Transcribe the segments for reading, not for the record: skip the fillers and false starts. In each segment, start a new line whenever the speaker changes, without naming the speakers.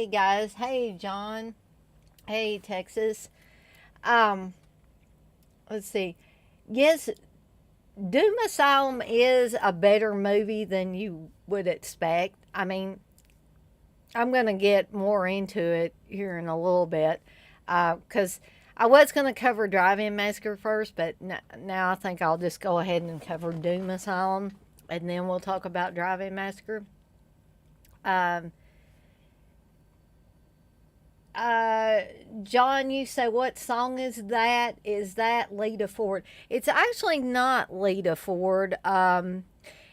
guys. Hey John. Hey Texas. Let's see. Yes, Doom Asylum is a better movie than you would expect. I mean, I'm going to get more into it here in a little bit because I was going to cover Drive-In Massacre first, but now I think I'll just go ahead and cover Doom Asylum, and then we'll talk about Drive-In Massacre. Um, uh, John, you say what song is that? Is that Lita Ford? It's actually not Lita Ford.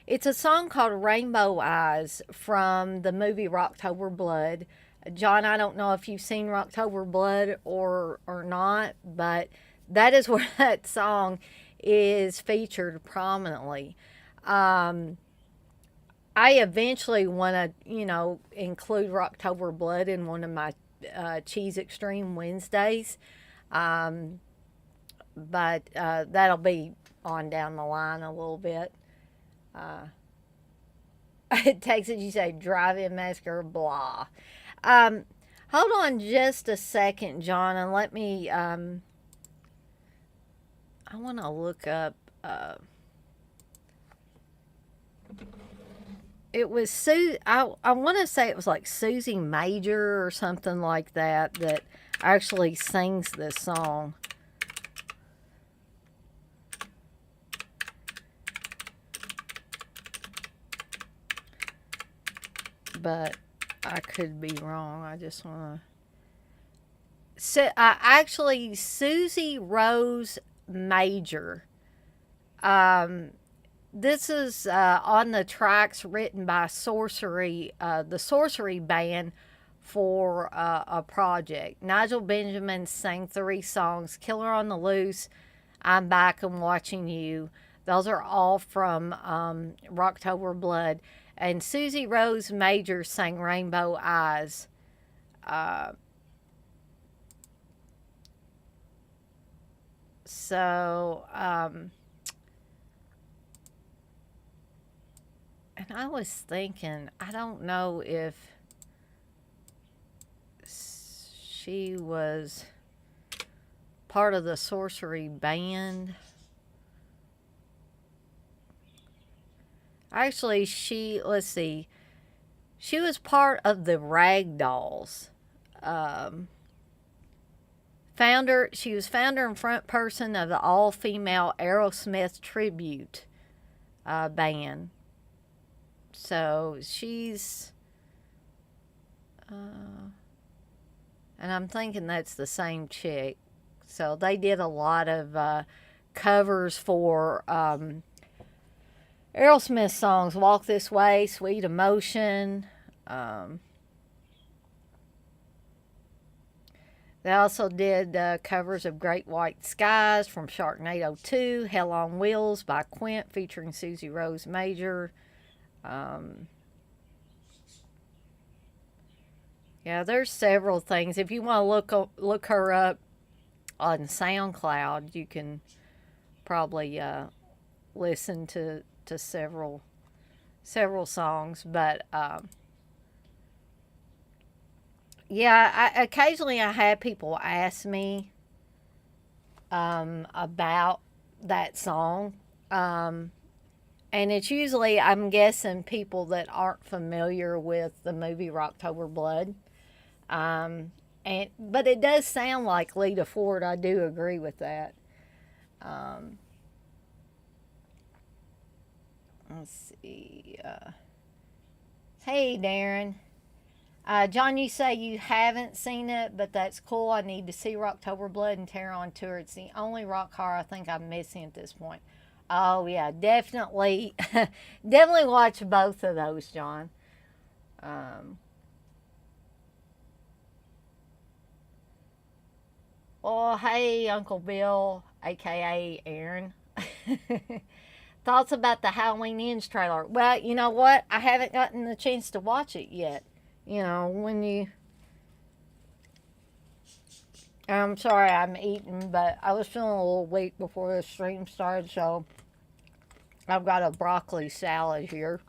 It's a song called Rainbow Eyes from the movie Rocktober Blood. John, I don't know if you've seen Rocktober Blood or not, but that is where that song is featured prominently. Um, I eventually want to, include Rocktober Blood in one of my Cheese Extreme Wednesdays, um, but that'll be on down the line a little bit. Uh, Texas, you say Drive-In Massacre, blah. Um, Hold on just a second, John, and let me. I want to look up. It was I want to say it was like Susie Major or something like that that actually sings this song. But I could be wrong. I just want to. Actually, Susie Rose Major. Um, this is on the tracks written by the Sorcery Band for a project. Nigel Benjamin sang 3 songs: Killer on the Loose, I'm Back and Watching You. Those are all from Rocktober Blood. And Susie Rose Major sang Rainbow Eyes. Uh, so, and I was thinking, I don't know if she was part of the Sorcery Band. Actually, let's see, she was part of the Ragdolls. Um, she was founder and front person of the all-female Aerosmith tribute band. So she's, and I'm thinking that's the same chick. So they did a lot of covers for Aerosmith songs: Walk This Way, Sweet Emotion. Um, they also did covers of Great White Skies from Sharknado 2, Hell on Wheels by Quint featuring Susie Rose Major. Um, yeah, there's several things. If you want to look her up on SoundCloud, you can probably listen to several songs. But yeah, occasionally I have people ask me about that song. And it's usually, I'm guessing, people that aren't familiar with the movie Rocktober Blood. But it does sound like Lita Ford. I do agree with that. Um, let's see. Hey, Darren. John, you say you haven't seen it, but that's cool. I need to see Rocktober Blood and Terror on Tour. It's the only rock horror I think I'm missing at this point. Oh yeah, definitely, definitely watch both of those, John. Um, well, hey, Uncle Bill, aka Aaron. Thoughts about the Halloween Ends trailer? Well, you know what? I haven't gotten the chance to watch it yet. When you. I'm sorry I'm eating, but I was feeling a little weak before the stream started, so I've got a broccoli salad here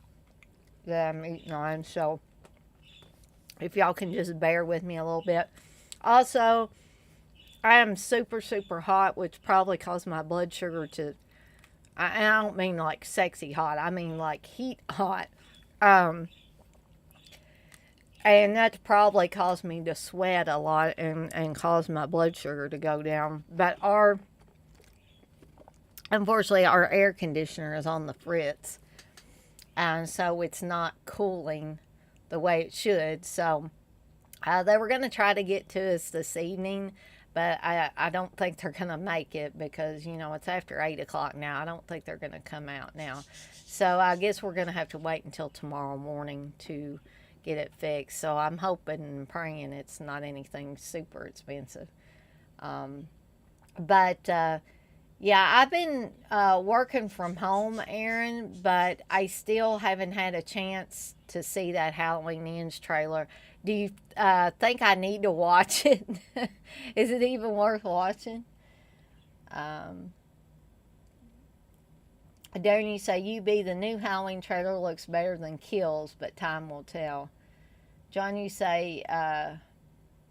that I'm eating on. So If y'all can just bear with me a little bit. Also, I am super, super hot, which probably caused my blood sugar to. And I don't mean like sexy hot, I mean like heat hot. Um, and that's probably caused me to sweat a lot and caused my blood sugar to go down. But unfortunately, our air conditioner is on the fritz. And so it's not cooling the way it should. So they were going to try to get to us this evening, but I don't think they're going to make it because, it's after 8 o'clock now. I don't think they're going to come out now. So I guess we're going to have to wait until tomorrow morning to get it fixed. So I'm hoping and praying it's not anything super expensive. But yeah, I've been working from home, Aaron, but I still haven't had a chance to see that Halloween Ends trailer. Do you think I need to watch it? Is it even worth watching? Darren, you say, the new Halloween trailer looks better than Kills, but time will tell. John, you say,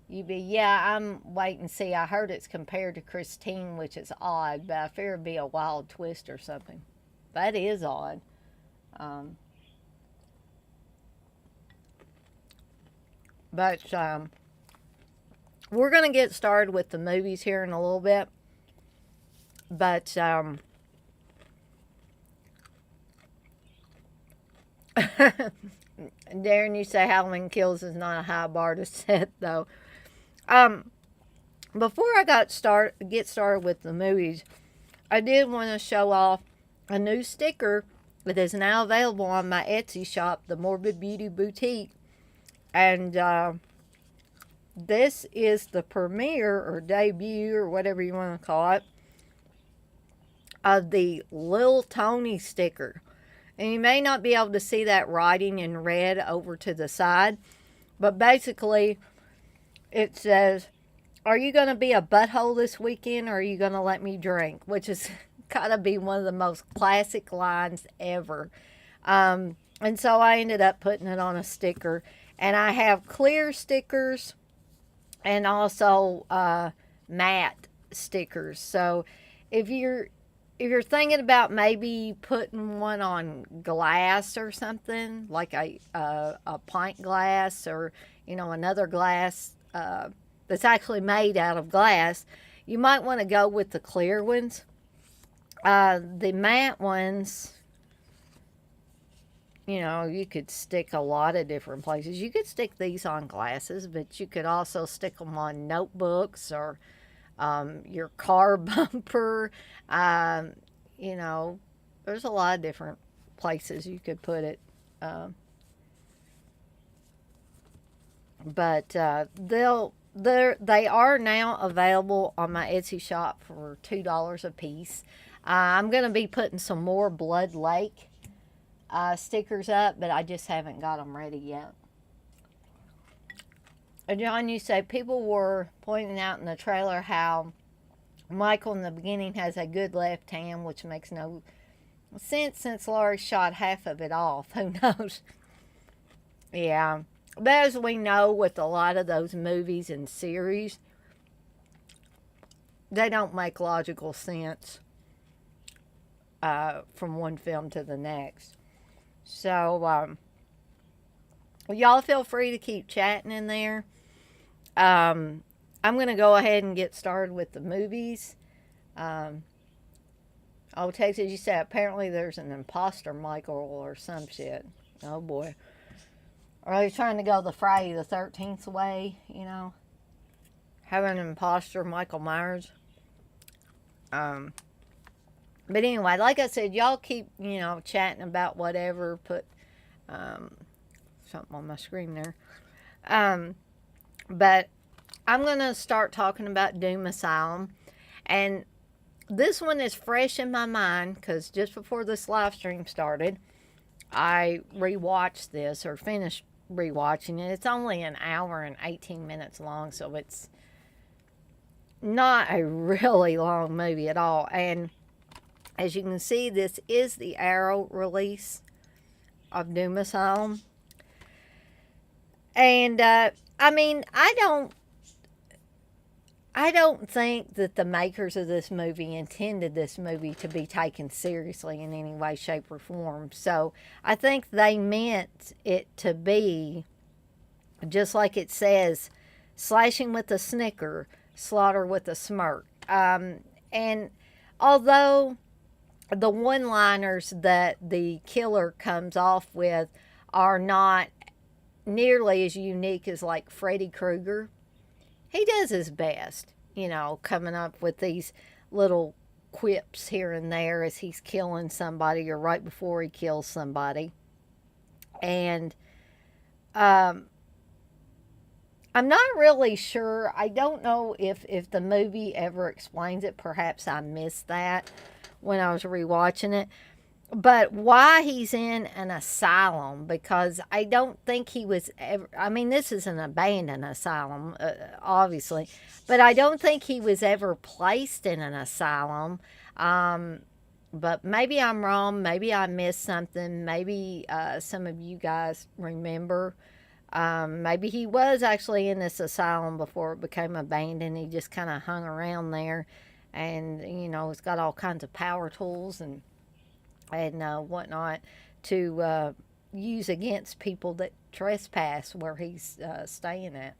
yeah, I'm waiting to see. I heard it's compared to Christine, which is odd, but I fear it'd be a wild twist or something. That is odd. But we're going to get started with the movies here in a little bit. But Darren, you say Halloween Kills is not a high bar to set, though. Before I get started with the movies, I did want to show off a new sticker that is now available on my Etsy shop, the Morbid Beauty Boutique. And this is the premiere or debut or whatever you want to call it of the Lil Tony sticker. And you may not be able to see that writing in red over to the side, but basically it says, "Are you going to be a butthole this weekend, or are you going to let me drink?" Which is got to be one of the most classic lines ever. And so I ended up putting it on a sticker. And I have clear stickers and also matte stickers. So if you're thinking about maybe putting one on glass or something, like a pint glass or, another glass that's actually made out of glass, you might want to go with the clear ones. The matte ones, you could stick a lot of different places. You could stick these on glasses, but you could also stick them on notebooks or your car bumper. There's a lot of different places you could put it. But they are now available on my Etsy shop for $2 a piece. I'm going to be putting some more Blood Lake stickers up, but I just haven't got them ready yet. John, you say people were pointing out in the trailer how Michael in the beginning has a good left hand, which makes no sense since Laurie shot half of it off. Who knows? Yeah. But as we know with a lot of those movies and series, they don't make logical sense from one film to the next. So, y'all feel free to keep chatting in there. I'm going to go ahead and get started with the movies. Texas, you said apparently there's an imposter Michael or some shit. Oh boy. Are they trying to go the Friday the 13th way, Have an imposter Michael Myers. But anyway, like I said, y'all keep, chatting about whatever. Put something on my screen there. But I'm going to start talking about Doom Asylum. And this one is fresh in my mind because just before this live stream started, I rewatched this or finished rewatching it. It's only an hour and 18 minutes long, so it's not a really long movie at all. And as you can see, this is the Arrow release of Doom Asylum. And I mean, I don't think that the makers of this movie intended this movie to be taken seriously in any way, shape, or form. So I think they meant it to be just like it says, slashing with a snicker, slaughter with a smirk. And although the one liners that the killer comes off with are not nearly as unique as like Freddy Krueger, he does his best, coming up with these little quips here and there as he's killing somebody or right before he kills somebody. And I'm not really sure. I don't know if the movie ever explains it. Perhaps I missed that when I was rewatching it. But why he's in an asylum, because I don't think he was ever, I mean, this is an abandoned asylum, obviously, but I don't think he was ever placed in an asylum. But maybe I'm wrong. Maybe I missed something. Maybe some of you guys remember. Maybe he was actually in this asylum before it became abandoned. He just kind of hung around there, and it's got all kinds of power tools and whatnot to use against people that trespass where he's staying at.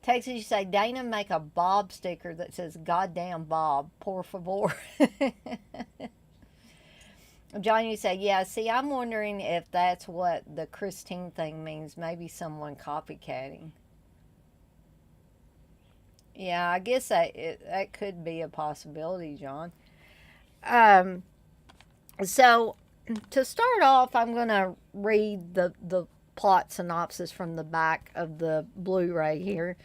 Texas, you say, Dana, make a Bob sticker that says, "Goddamn Bob, por favor." John, you say, yeah, see, I'm wondering if that's what the Christine thing means. Maybe someone copycatting. Yeah, I guess that could be a possibility, John. Um, so, to start off, I'm going to read the plot synopsis from the back of the Blu-ray here.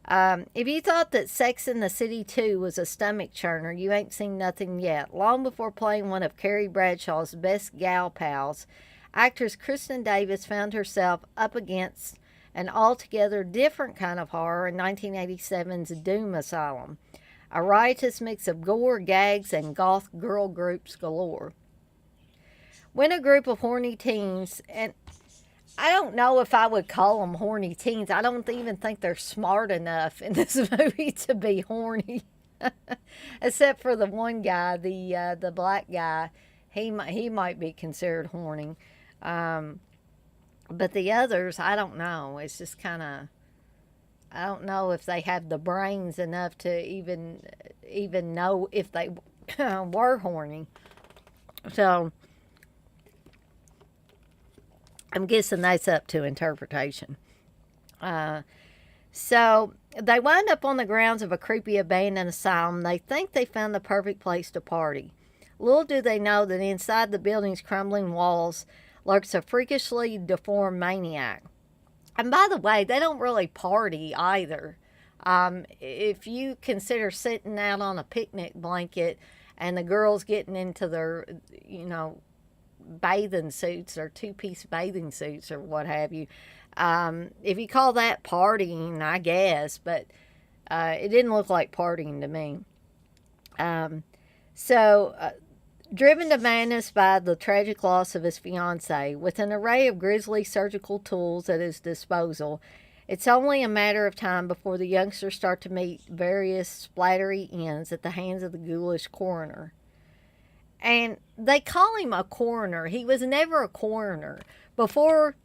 If you thought that Sex in the City 2 was a stomach churner, you ain't seen nothing yet. Long before playing one of Carrie Bradshaw's best gal pals, actress Kristen Davis found herself up against an altogether different kind of horror in 1987's Doom Asylum, a riotous mix of gore, gags, and goth girl groups galore. When a group of horny teens, and I don't know if I would call them horny teens. I don't even think they're smart enough in this movie to be horny, except for the one guy, the black guy. He might be considered horny, but the others, I don't know. It's just kind of, I don't know if they have the brains enough to even know if they were horny. So I'm guessing that's up to interpretation. So they wind up on the grounds of a creepy abandoned asylum. They think they found the perfect place to party. Little do they know that inside the building's crumbling walls lurks a freakishly deformed maniac. And by the way, they don't really party either. If you consider sitting out on a picnic blanket and the girls getting into their, bathing suits or two-piece bathing suits or what have you. If you call that partying, I guess, but it didn't look like partying to me. Driven to madness by the tragic loss of his fiancée, with an array of grisly surgical tools at his disposal, it's only a matter of time before the youngsters start to meet various splattery ends at the hands of the ghoulish coroner. And they call him a coroner. He was never a coroner. Before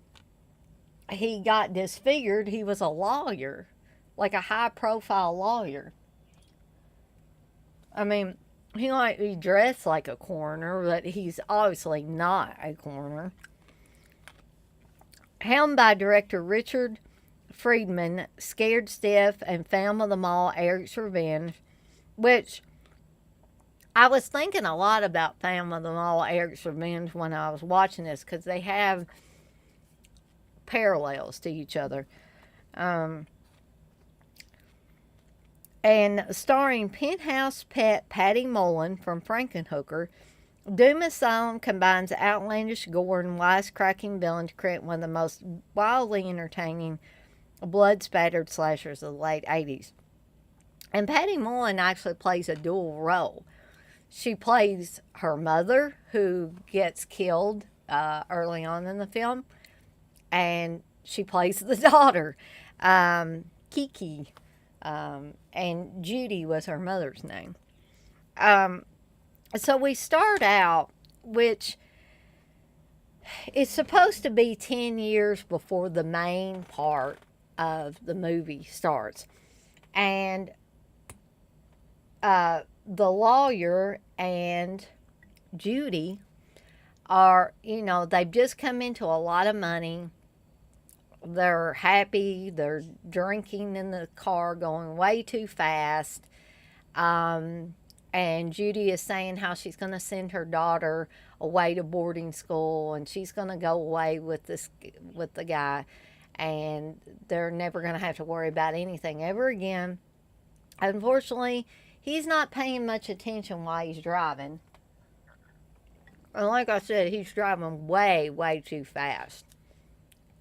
he got disfigured, he was a lawyer, like a high-profile lawyer. I mean, he might be dressed like a coroner, but he's obviously not a coroner. Helmed by director Richard Friedman, Scared Stiff, and Film of the Mall, Eric's Revenge, which I was thinking a lot about Film of the Mall, Eric's Revenge when I was watching this, because they have parallels to each other. And starring penthouse pet Patty Mullen from Frankenhooker, Doom Asylum combines outlandish gore and wisecracking villain to create one of the most wildly entertaining blood-spattered slashers of the late 80s. And Patty Mullen actually plays a dual role. She plays her mother, who gets killed early on in the film, and she plays the daughter, Kiki, and Judy was her mother's name. Um, so we start out, which is supposed to be 10 years before the main part of the movie starts. And the lawyer and Judy are, they've just come into a lot of money. They're happy. They're drinking in the car, going way too fast. And Judy is saying how she's going to send her daughter away to boarding school, and she's going to go away with the guy, and they're never going to have to worry about anything ever again. Unfortunately, he's not paying much attention while he's driving. And like I said, he's driving way, way too fast.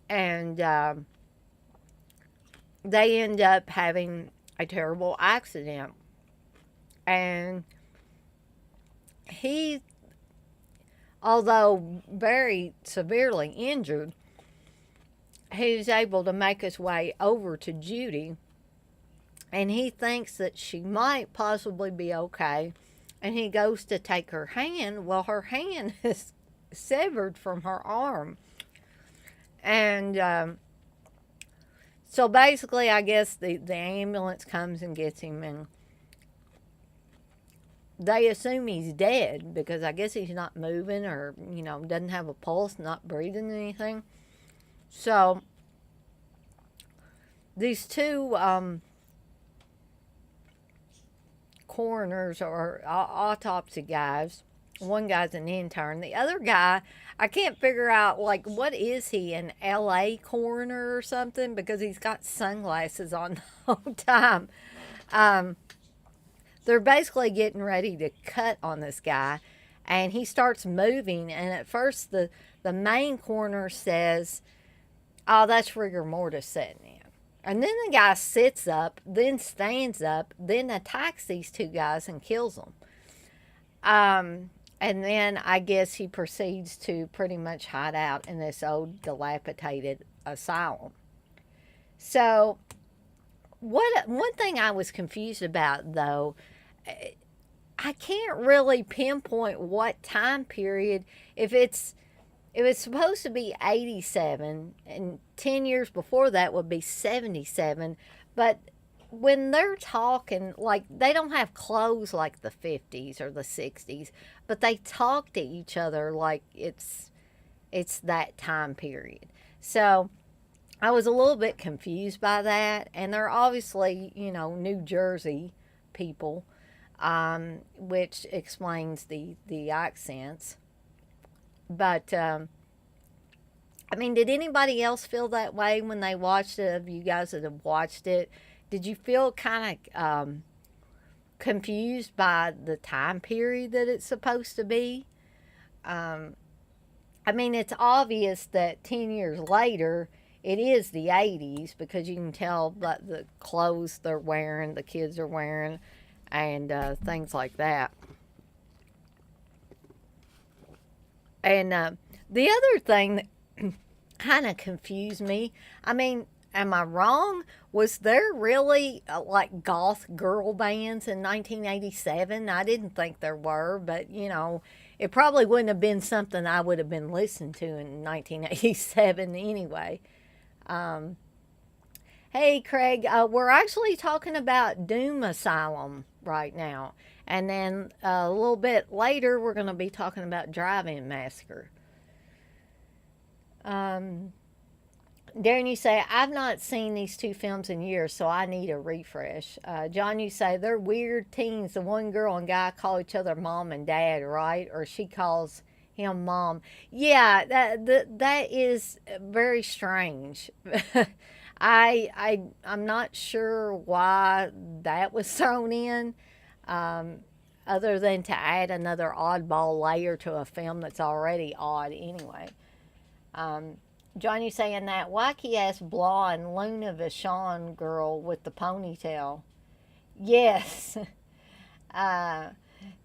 And they end up having a terrible accident. And he, although very severely injured, he's able to make his way over to Judy. And he thinks that she might possibly be okay. And he goes to take her hand. Well, her hand is severed from her arm. And so basically, I guess the ambulance comes and gets him, and they assume he's dead because I guess he's not moving, or, doesn't have a pulse, not breathing anything. So these two coroners or autopsy guys, one guy's an intern, the other guy, I can't figure out, what is he, an LA coroner or something, because he's got sunglasses on the whole time. They're basically getting ready to cut on this guy, and he starts moving, and at first the main coroner says, oh, that's rigor mortis setting in. And then the guy sits up, then stands up, then attacks these two guys and kills them. And then I guess he proceeds to pretty much hide out in this old dilapidated asylum. So one thing I was confused about, though, I can't really pinpoint what time period. If it's supposed to be 87, and 10 years before that would be 77, but when they're talking, they don't have clothes like the 50s or the 60s, but they talk to each other like it's that time period. So I was a little bit confused by that, and they're obviously, New Jersey people, which explains the accents. But, did anybody else feel that way when they watched it, of you guys that have watched it? Did you feel kind of confused by the time period that it's supposed to be? It's obvious that 10 years later, it is the 80s, because you can tell by the clothes they're wearing, the kids are wearing, and things like that. And the other thing that kind of confused me, am I wrong? Was there really goth girl bands in 1987? I didn't think there were, but it probably wouldn't have been something I would have been listening to in 1987 anyway. Hey, Craig, we're actually talking about Doom Asylum right now. And then a little bit later, we're going to be talking about Drive-In Massacre. Darren, you say, I've not seen these two films in years, so I need a refresh. John, you say, they're weird teens. The one girl and guy call each other mom and dad, right? Or she calls him mom. Yeah, that is very strange. I'm not sure why that was thrown in, other than to add another oddball layer to a film that's already odd anyway. John, you saying that wacky-ass blonde Luna Vachon girl with the ponytail. Yes.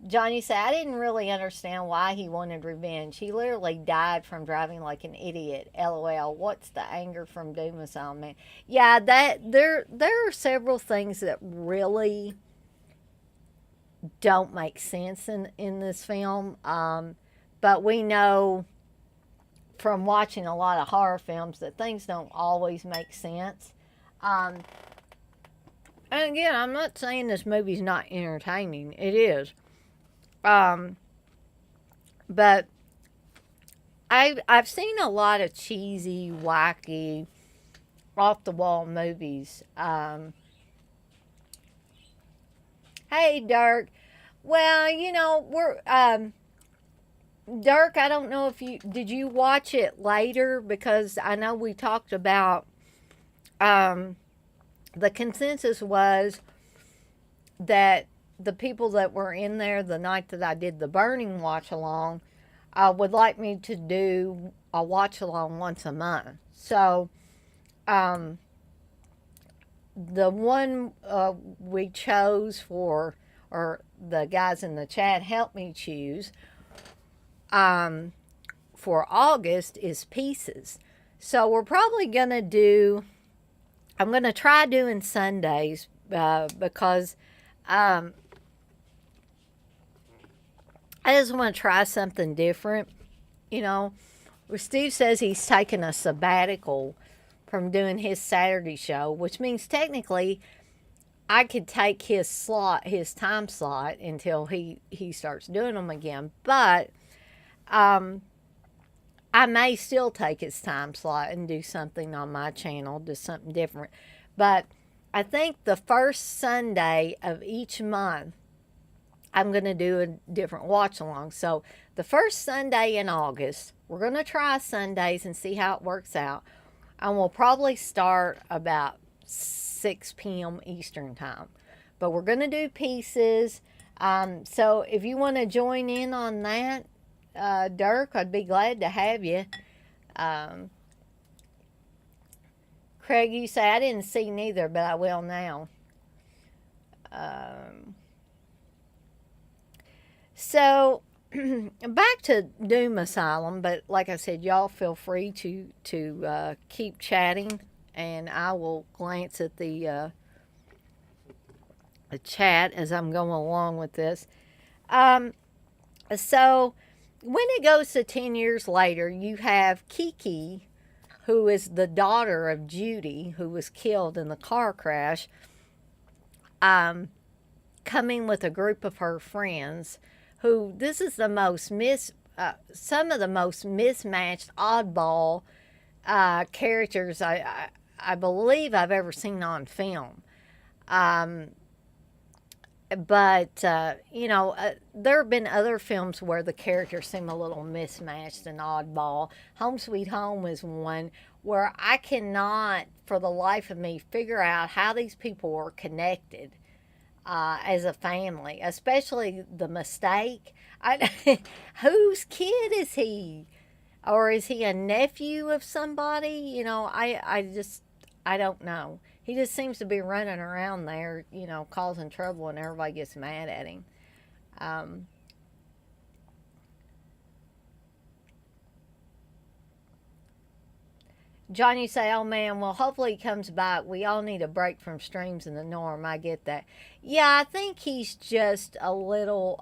Johnny said, I didn't really understand why he wanted revenge. He literally died from driving like an idiot. LOL. What's the anger from Doom Asylum, man? Yeah, that there are several things that really don't make sense in this film. But we know from watching a lot of horror films that things don't always make sense. Um, and again, I'm not saying this movie's not entertaining. It is. Um, but I've seen a lot of cheesy, wacky, off the wall movies. Hey, Dirk. Well, we're Dirk. I don't know if you watch it later, because I know we talked about um the consensus was that the people that were in there the night that I did the burning watch along would like me to do a watch along once a month. So, um, the one we chose for, or the guys in the chat helped me choose, um, for August is Pieces. So, we're probably going to do, I'm going to try doing Sundays because um, I just want to try something different. You know, where Steve says he's taking a sabbatical from doing his Saturday show, which means technically I could take his time slot until he starts doing them again. But um, I may still take his time slot and do something on my channel, do something different. But I think the first Sunday of each month, I'm going to do a different watch along. So the first Sunday in August, we're going to try Sundays and see how it works out. And we'll probably start about 6 p.m. Eastern time. But we're going to do Pieces. So if you want to join in on that, Dirk, I'd be glad to have you. Craig, you say, I didn't see neither, but I will now. So back to Doom Asylum, but like I said, y'all feel free to keep chatting, and I will glance at the chat as I'm going along with this. So when it goes to 10 years later, you have Kiki, who is the daughter of Judy, who was killed in the car crash, coming with a group of her friends, who, this is the most some of the most mismatched, oddball characters I believe I've ever seen on film. But there have been other films where the characters seem a little mismatched and oddball. Home Sweet Home is one where I cannot, for the life of me, figure out how these people were connected as a family, especially the mistake. Whose kid is he? Or is he a nephew of somebody? I don't know. He just seems to be running around there, causing trouble, and everybody gets mad at him. John, you say, oh man, well, hopefully he comes back. We all need a break from streams and the norm. I get that. Yeah, I think he's just a little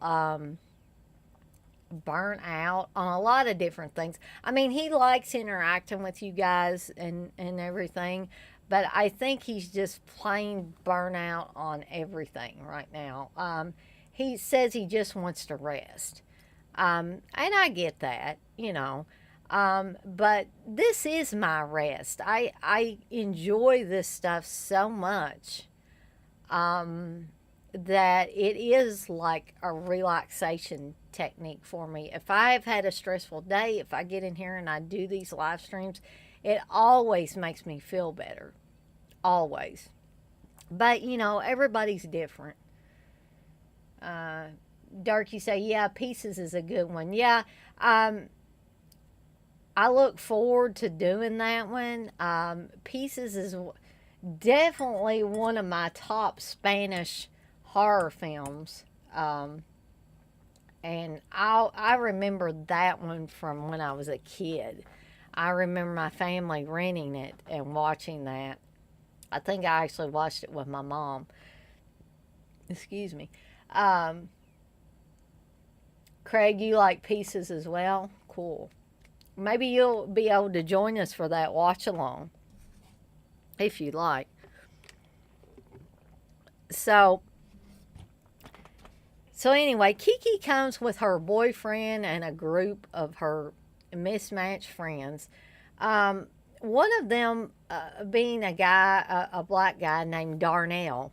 burnt out on a lot of different things. I mean, he likes interacting with you guys and everything, but I think he's just plain burnt out on everything right now. He says he just wants to rest. And I get that, but this is my rest. I enjoy this stuff so much that it is like a relaxation technique for me. If I have had a stressful day, if I get in here and I do these live streams, it always makes me feel better. Always. But, everybody's different. Dark, you say, yeah, Pieces is a good one. Yeah, I look forward to doing that one. Pieces is definitely one of my top Spanish horror films. And I remember that one from when I was a kid. I remember my family renting it and watching that. I think I actually watched it with my mom. Excuse me. Um, Craig, you like pieces as well? Cool. Maybe you'll be able to join us for that watch along if you like. So, so anyway, Kiki comes with her boyfriend and a group of her mismatched friends. One of them being a guy, a black guy named Darnell,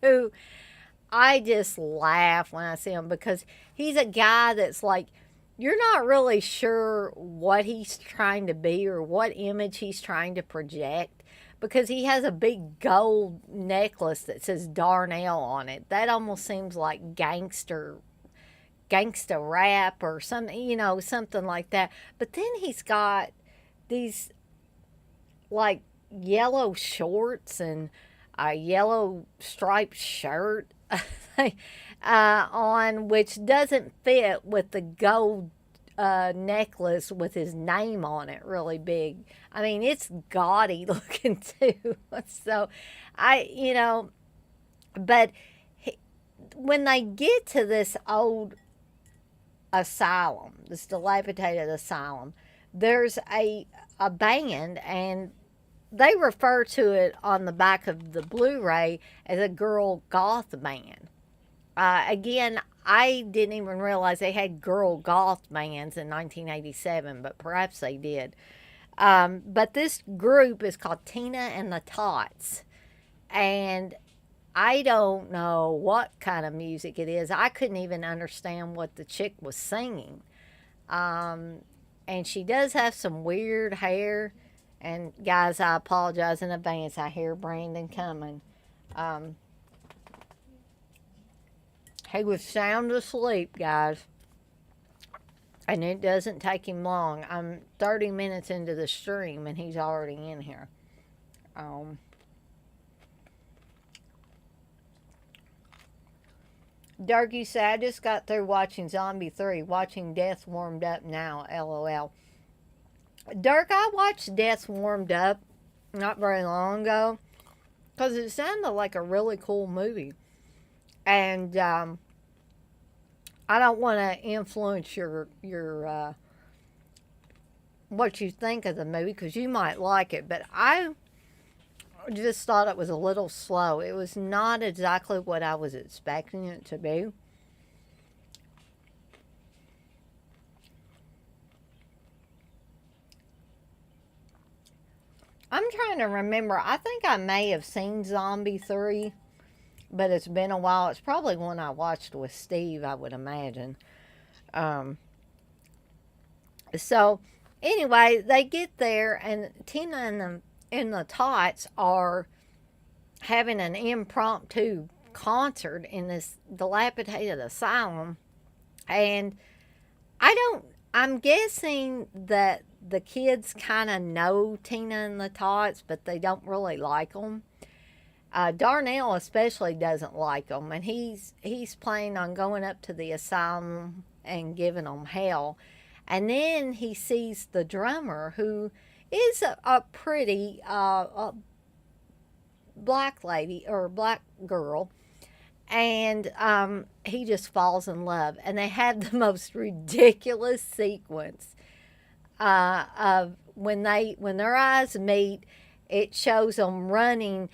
who I just laugh when I see him because he's a guy that's like, you're not really sure what he's trying to be or what image he's trying to project because he has a big gold necklace that says Darnell on it. That almost seems like gangster rap or something, something like that. But then he's got these like yellow shorts and a yellow striped shirt on, which doesn't fit with the gold necklace with his name on it really big. I mean, it's gaudy looking too. So, but he, when they get to this old asylum, this dilapidated asylum, there's a band, and they refer to it on the back of the Blu-ray as a girl goth band. Again, I didn't even realize they had girl goth bands in 1987, but perhaps they did. But this group is called Tina and the Tots, and I don't know what kind of music it is. I couldn't even understand what the chick was singing. Um, and she does have some weird hair. And guys, I apologize in advance. I hear Brandon coming. Um, he was sound asleep, guys. And it doesn't take him long. I'm 30 minutes into the stream and he's already in here. Um, Dirk, you say, I just got through watching Zombie 3. Watching Death Warmed Up now. LOL. Dirk, I watched Death Warmed Up not very long ago because it sounded like a really cool movie. And I don't want to influence your what you think of the movie because you might like it, but I just thought it was a little slow. It was not exactly what I was expecting it to be. I'm trying to remember. I think I may have seen Zombie 3, but it's been a while. It's probably one I watched with Steve, I would imagine. Um, so, anyway, they get there, and Tina and the Tots are having an impromptu concert in this dilapidated asylum. And I'm guessing that the kids kind of know Tina and the Tots, but they don't really like them. Darnell especially doesn't like them, and he's planning on going up to the asylum and giving them hell. And then he sees the drummer, who is a pretty black lady or black girl, and he just falls in love. And they have the most ridiculous sequence of when their eyes meet. It shows them running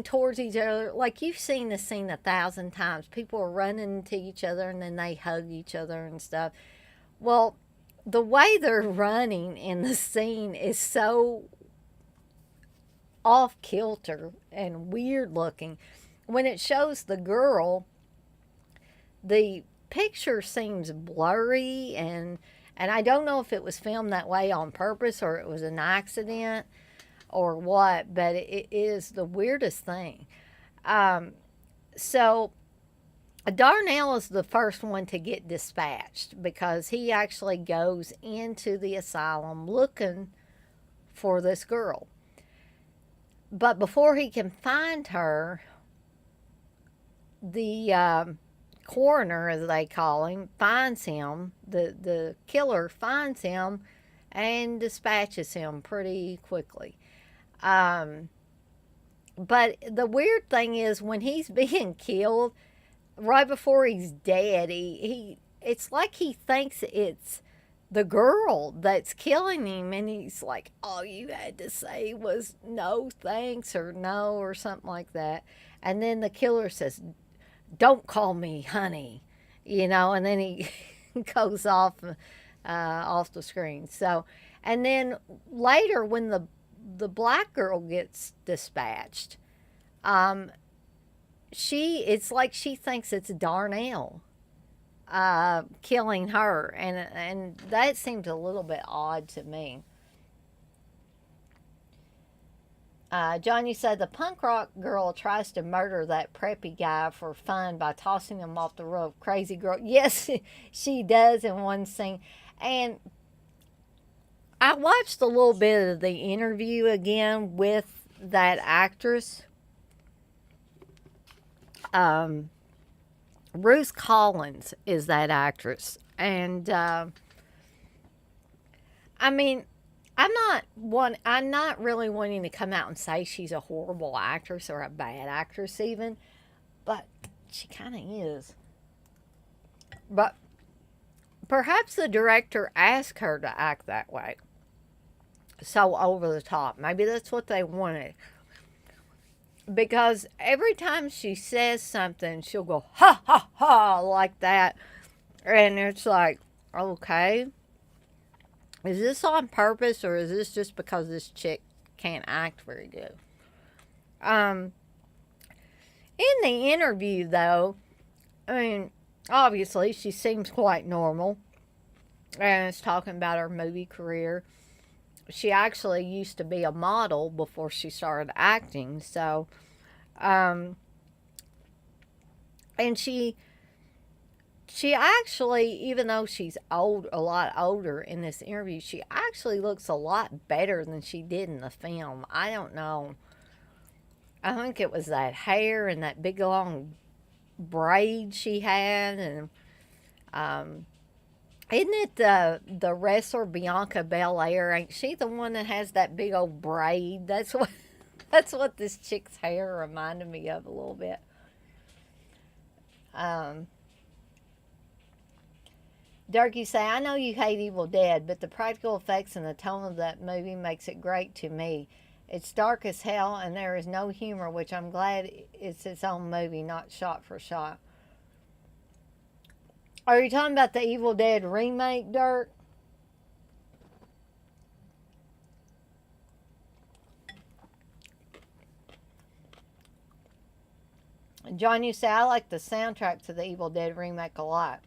towards each other. Like you've seen the scene 1,000 times. People are running to each other and then they hug each other and stuff. Well, the way they're running in the scene is so off kilter and weird looking. When it shows the girl, the picture seems blurry, and I don't know if it was filmed that way on purpose or it was an accident or what, but it is the weirdest thing. So Darnell is the first one to get dispatched because he actually goes into the asylum looking for this girl. But before he can find her, the coroner, as they call him, finds him. The killer finds him and dispatches him pretty quickly. Um, but the weird thing is when he's being killed, right before he's dead, he it's like he thinks it's the girl that's killing him, and he's like, all you had to say was no thanks or no or something like that. And then the killer says, don't call me honey, and then he goes off the screen. So, and then later when the black girl gets dispatched, um, it's like she thinks it's Darnell killing her, and that seems a little bit odd to me. John, you said the punk rock girl tries to murder that preppy guy for fun by tossing him off the roof. Crazy girl. Yes, she does in one scene. And I watched a little bit of the interview again with that actress. Um, Ruth Collins is that actress. And I mean, I'm not really wanting to come out and say she's a horrible actress or a bad actress even, but she kind of is. But perhaps the director asked her to act that way, so over the top. Maybe that's what they wanted. Because every time she says something, she'll go ha ha ha like that, and it's like, okay. Is this on purpose, or is this just because this chick can't act very good? In the interview, though, I mean, obviously she seems quite normal, and it's talking about her movie career. She actually used to be a model before she started acting, so, and she actually, even though she's a lot older in this interview, she actually looks a lot better than she did in the film. I don't know. I think it was that hair and that big long braid she had, and isn't it the wrestler Bianca Belair? Ain't she the one that has that big old braid? That's what this chick's hair reminded me of a little bit. Um, Dirk, you say, I know you hate Evil Dead, but the practical effects and the tone of that movie makes it great to me. It's dark as hell, and there is no humor, which I'm glad it's its own movie, not shot for shot. Are you talking about the Evil Dead remake, Dirk? John, you say, I like the soundtrack to the Evil Dead remake a lot.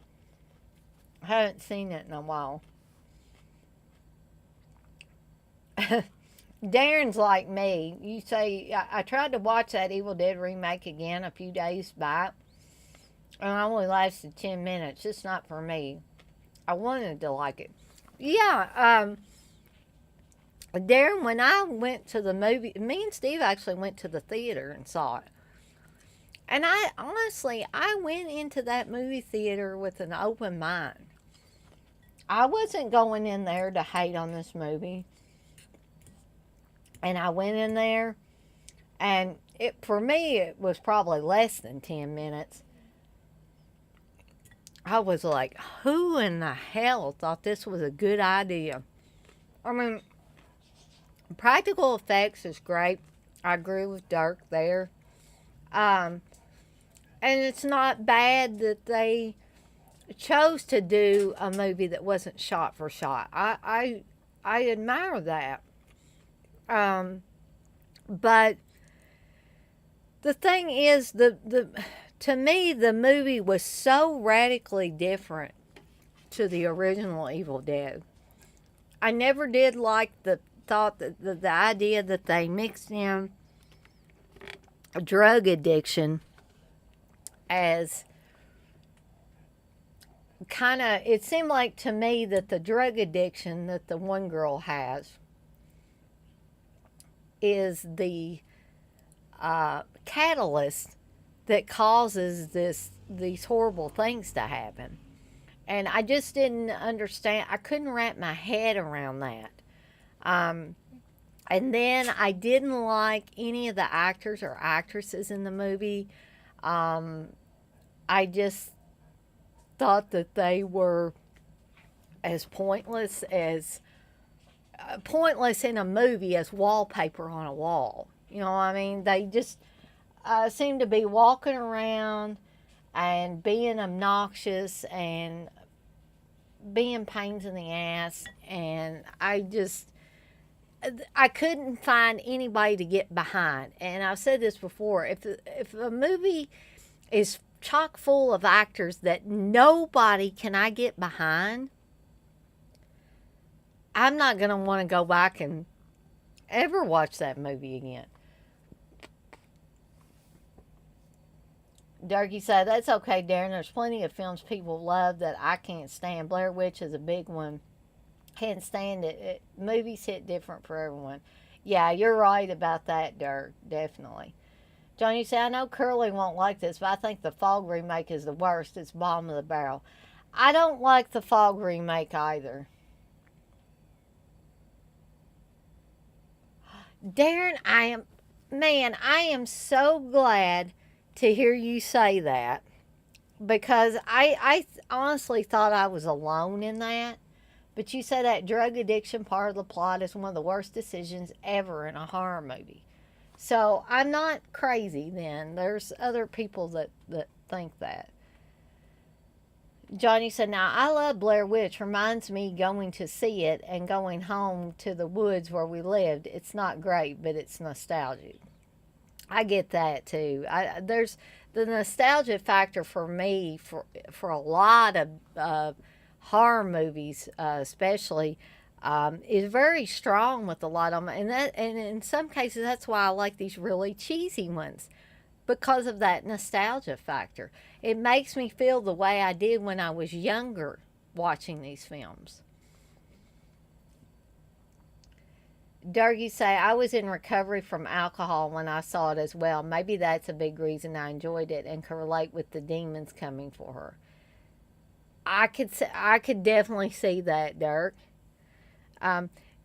I haven't seen it in a while. Darren's like me. You say, I tried to watch that Evil Dead remake again a few days back, and I only lasted 10 minutes. It's not for me. I wanted to like it. Yeah, Darren, when I went to the movie, me and Steve actually went to the theater and saw it. And I went into that movie theater with an open mind. I wasn't going in there to hate on this movie. And I went in there, and for me, it was probably less than 10 minutes. I was like, who in the hell thought this was a good idea? I mean, practical effects is great. I agree with Dirk there. And it's not bad that they chose to do a movie that wasn't shot for shot. I admire that. But the thing is, to me, the movie was so radically different to the original Evil Dead. I never did like the thought that the idea that they mixed in drug addiction as kind of, it seemed like to me that the drug addiction that the one girl has is the catalyst that causes this these horrible things to happen. And I just didn't understand. I couldn't wrap my head around that. Um, and then I didn't like any of the actors or actresses in the movie. Um, I just thought that they were as pointless in a movie as wallpaper on a wall. You know what I mean? They just seem to be walking around and being obnoxious and being pains in the ass. And I couldn't find anybody to get behind. And I've said this before. If a movie is chock full of actors that nobody can I get behind, I'm not going to want to go back and ever watch that movie again. Durkee said, that's okay, Darren. There's plenty of films people love that I can't stand. Blair Witch is a big one. Can't stand it. Movies hit different for everyone. Yeah, you're right about that, Dirk. Definitely. John, you say, I know Curly won't like this, but I think the Fog remake is the worst. It's bottom of the barrel. I don't like the Fog remake either. Darren, I am so glad to hear you say that, because I honestly thought I was alone in that. But you say that drug addiction part of the plot is one of the worst decisions ever in a horror movie. So I'm not crazy then. There's other people that think that. Johnny said, now I love Blair Witch. Reminds me going to see it and going home to the woods where we lived. It's not great, but it's nostalgic. I get that too. There's the nostalgia factor for me for a lot of horror movies, especially, is very strong with a lot of them, and in some cases that's why I like these really cheesy ones, because of that nostalgia factor. It makes me feel the way I did when I was younger watching these films. Durgy say, I was in recovery from alcohol when I saw it as well. Maybe that's a big reason I enjoyed it and could relate with the demons coming for her. I could definitely see that, Dirk.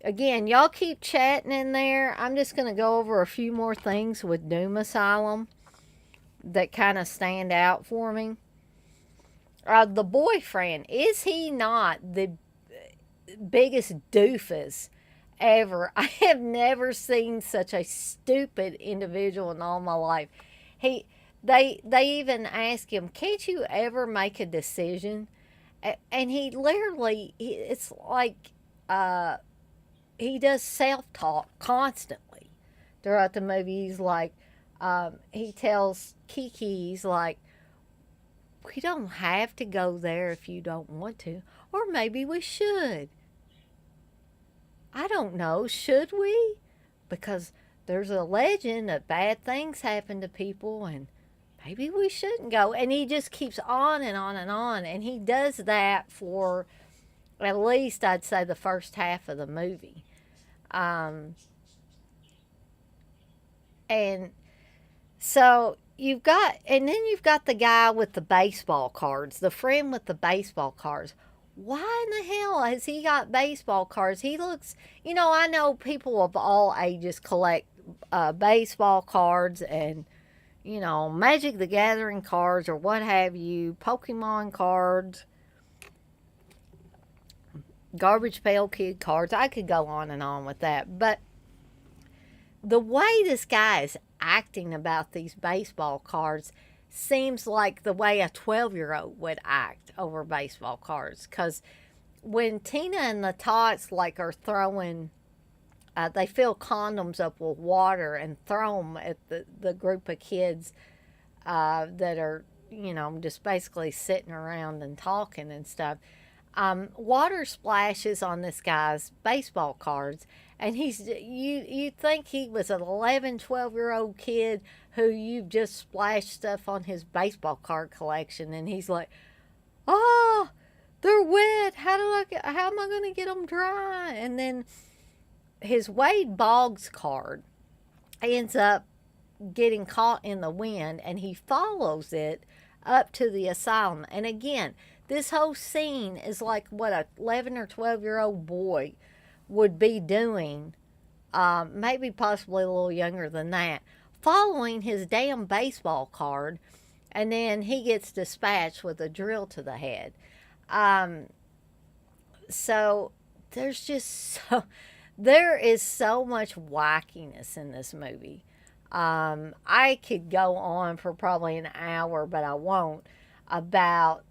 Again, y'all keep chatting in there. I'm just going to go over a few more things with Doom Asylum that kind of stand out for me. The boyfriend, is he not the biggest doofus ever? I have never seen such a stupid individual in all my life. They even ask him, can't you ever make a decision? And he literally, it's like he does self-talk constantly throughout the movie. He's like, he tells Kiki, he's like, we don't have to go there if you don't want to. Or maybe we should. I don't know. Should we? Because there's a legend that bad things happen to people, and maybe we shouldn't go. And he just keeps on and on and on. And he does that for at least, I'd say, the first half of the movie. And so you've got the guy with the baseball cards, the friend with the baseball cards. Why in the hell has he got baseball cards? He looks, I know people of all ages collect baseball cards and, Magic the Gathering cards or what have you, Pokemon cards, Garbage Pail Kid cards. I could go on and on with that. But the way this guy is acting about these baseball cards seems like the way a 12-year-old would act over baseball cards. Because when Tina and the Tots are throwing, they fill condoms up with water and throw them at the group of kids that are, just basically sitting around and talking and stuff. Water splashes on this guy's baseball cards, and you'd think he was an 11, 12-year-old kid who you've just splashed stuff on his baseball card collection, and he's like, oh, they're wet. How am I going to get them dry? And then his Wade Boggs card ends up getting caught in the wind, and he follows it up to the asylum. And again, this whole scene is like what a 11 or 12-year-old boy would be doing, maybe possibly a little younger than that, following his damn baseball card, and then he gets dispatched with a drill to the head. Um, so there's just so there is so much wackiness in this movie. I could go on for probably an hour, but I won't, about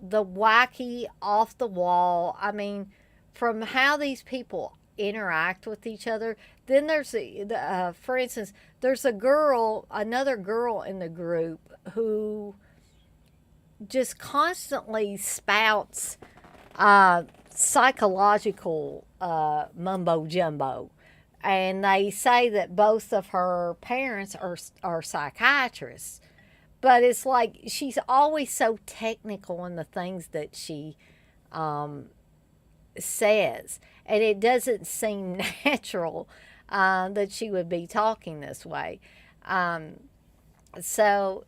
the wacky, off the wall. I mean, from how these people interact with each other. Then there's for instance, there's another girl in the group who just constantly spouts psychological mumbo jumbo. And they say that both of her parents are psychiatrists. But it's like she's always so technical in the things that she um, says. And it doesn't seem natural that she would be talking this way. Um, so,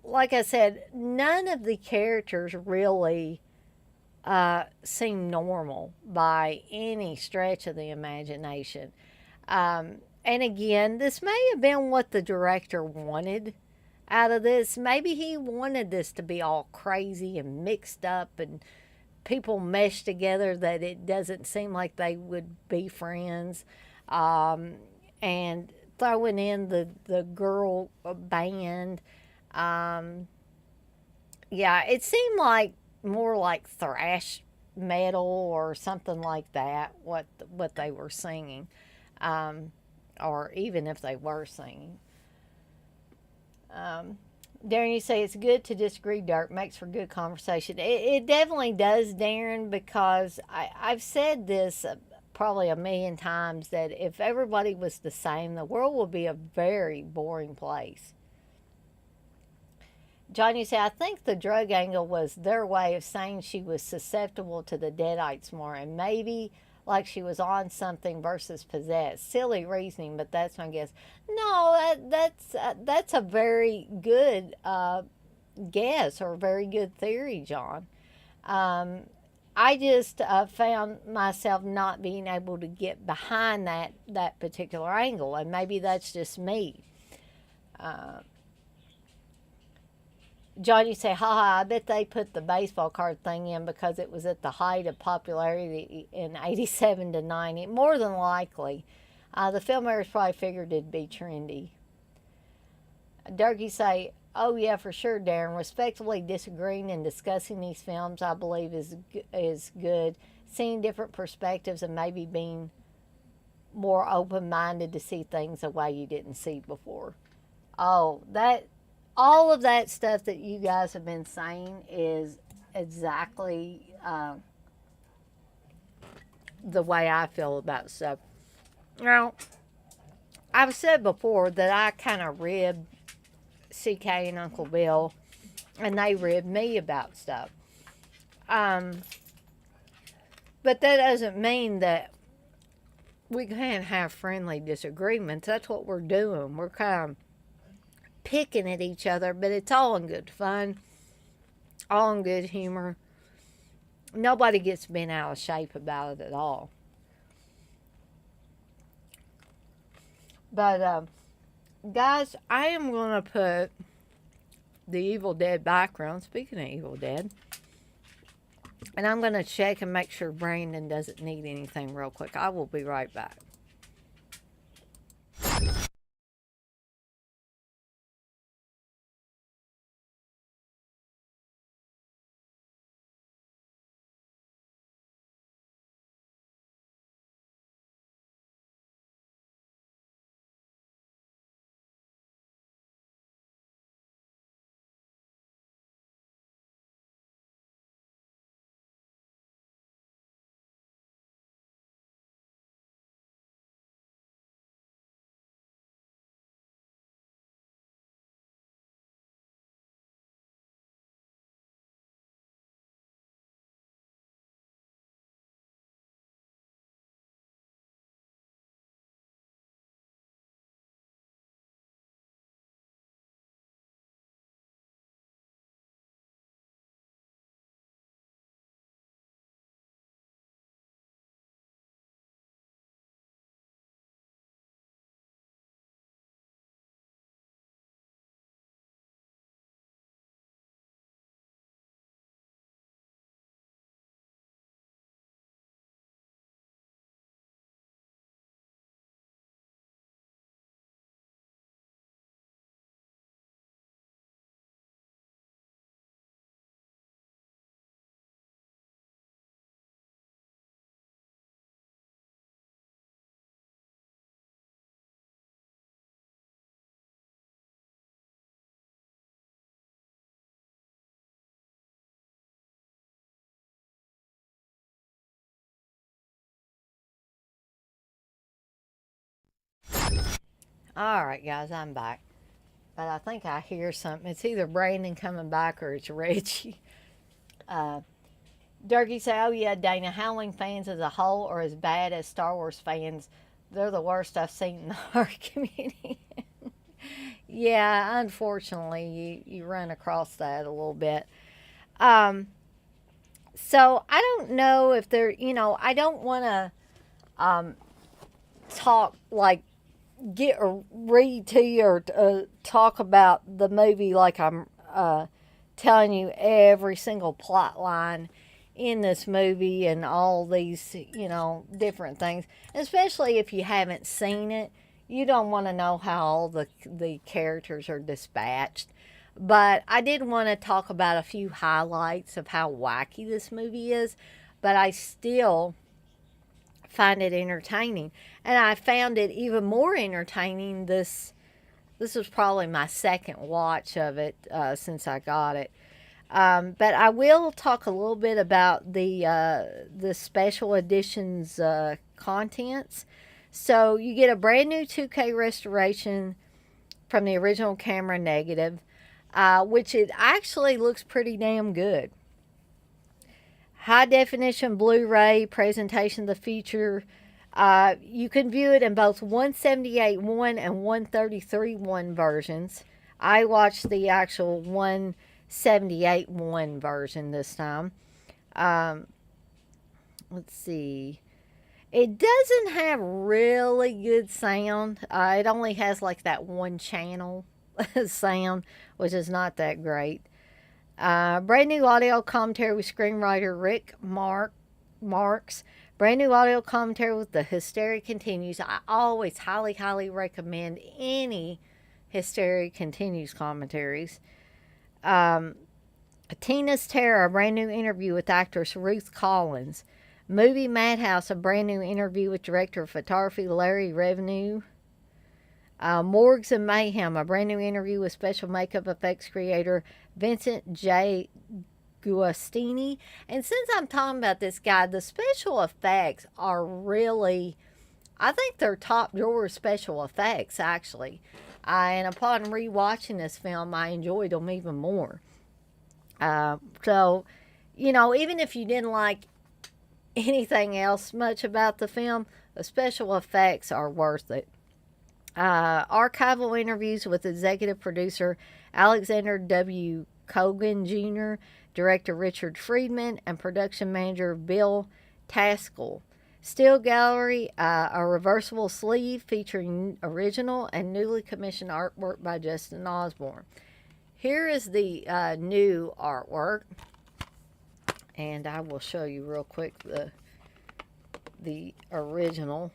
like I said, none of the characters really seem normal by any stretch of the imagination. And again, this may have been what the director wanted out of this. Maybe he wanted this to be all crazy and mixed up and people meshed together that it doesn't seem like they would be friends. Um, and throwing in the girl band. Um, yeah, it seemed like more like thrash metal or something like that. What they were singing, um, or even if they were singing. Um, Darren, you say it's good to disagree, Dirk. Makes for good conversation. It definitely does, Darren, because I've said this probably a million times that if everybody was the same, the world would be a very boring place. John, you say, I think the drug angle was their way of saying she was susceptible to the Deadites more, and maybe like she was on something versus possessed. Silly reasoning, but that's my guess. No, that's a very good guess or a very good theory, John. Um, I just found myself not being able to get behind that particular angle, and maybe that's just me. Uh, John, you say, haha, I bet they put the baseball card thing in because it was at the height of popularity in 87 to 90. More than likely. The filmmakers probably figured it'd be trendy. Durkee say, oh yeah, for sure, Darren. Respectfully disagreeing and discussing these films, I believe, is good. Seeing different perspectives and maybe being more open-minded to see things the way you didn't see before. Oh, that all of that stuff that you guys have been saying is exactly the way I feel about stuff. Now, I've said before that I kind of rib CK and Uncle Bill, and they rib me about stuff. Um, but that doesn't mean that we can't have friendly disagreements. That's what we're doing. We're kind of picking at each other, but it's all in good fun, all in good humor. Nobody gets bent out of shape about it at all. But, guys, I am going to put the Evil Dead background, speaking of Evil Dead, and I'm going to check and make sure Brandon doesn't need anything real quick. I will be right back. All right, guys, I'm back. But I think I hear something. It's either Brandon coming back or it's Reggie. Uh, Durkee say, "Oh yeah, Dana. Howling fans as a whole are as bad as Star Wars fans. They're the worst I've seen in our community." Yeah, unfortunately, you run across that a little bit. Um, so I don't know if they're, I don't want to um, talk like get or read to you or talk about the movie like I'm telling you every single plot line in this movie and all these, different things. Especially if you haven't seen it, you don't want to know how all the characters are dispatched. But I did want to talk about a few highlights of how wacky this movie is. But I still find it entertaining, and I found it even more entertaining. This was probably my second watch of it since I got it. But I will talk a little bit about the special editions contents. So you get a brand new 2K restoration from the original camera negative, which it actually looks pretty damn good. High definition Blu-ray presentation of the feature. You can view it in both 178.1 and 133.1 versions. I watched the actual 178.1 version this time. Um, let's see. It doesn't have really good sound. It only has like that one channel sound, which is not that great. Brand new audio commentary with screenwriter Rick Marks. Brand new audio commentary with The Hysteria Continues. I always highly, highly recommend any Hysteria Continues commentaries. Tina's Terror, a brand new interview with actress Ruth Collins. Movie Madhouse, a brand new interview with director of photography Larry Revenue. Morgues and Mayhem, a brand new interview with special makeup effects creator Vincent J. Guastini. And since I'm talking about this guy, the special effects are really, I think they're top drawer special effects, actually. And upon rewatching this film, I enjoyed them even more. So, even if you didn't like anything else much about the film, the special effects are worth it. Archival interviews with executive producer Alexander W. Cogan Jr., director Richard Friedman, and production manager Bill Taskell. Still gallery, a reversible sleeve featuring original and newly commissioned artwork by Justin Osborne. Here is the new artwork, and I will show you real quick the original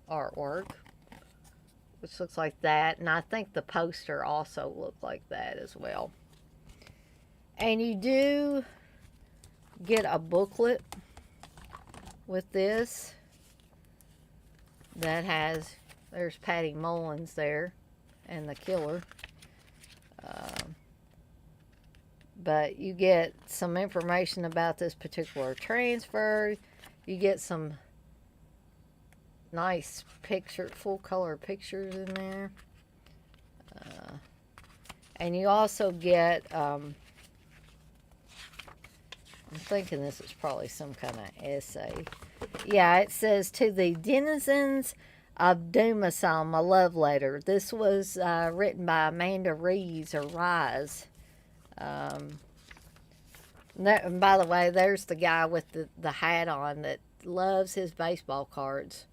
artwork, which looks like that, and I think the poster also looked like that as well. And you do get a booklet with this that has, there's Patty Mullins there and the killer. But you get some information about this particular transfer. You get some nice full color pictures in there. And you also get, I'm thinking this is probably some kind of essay. Yeah, it says, "To the denizens of Doom Asylum, a love letter." This was written by Amanda Rees, or Rise. And by the way, there's the guy with the hat on that loves his baseball cards.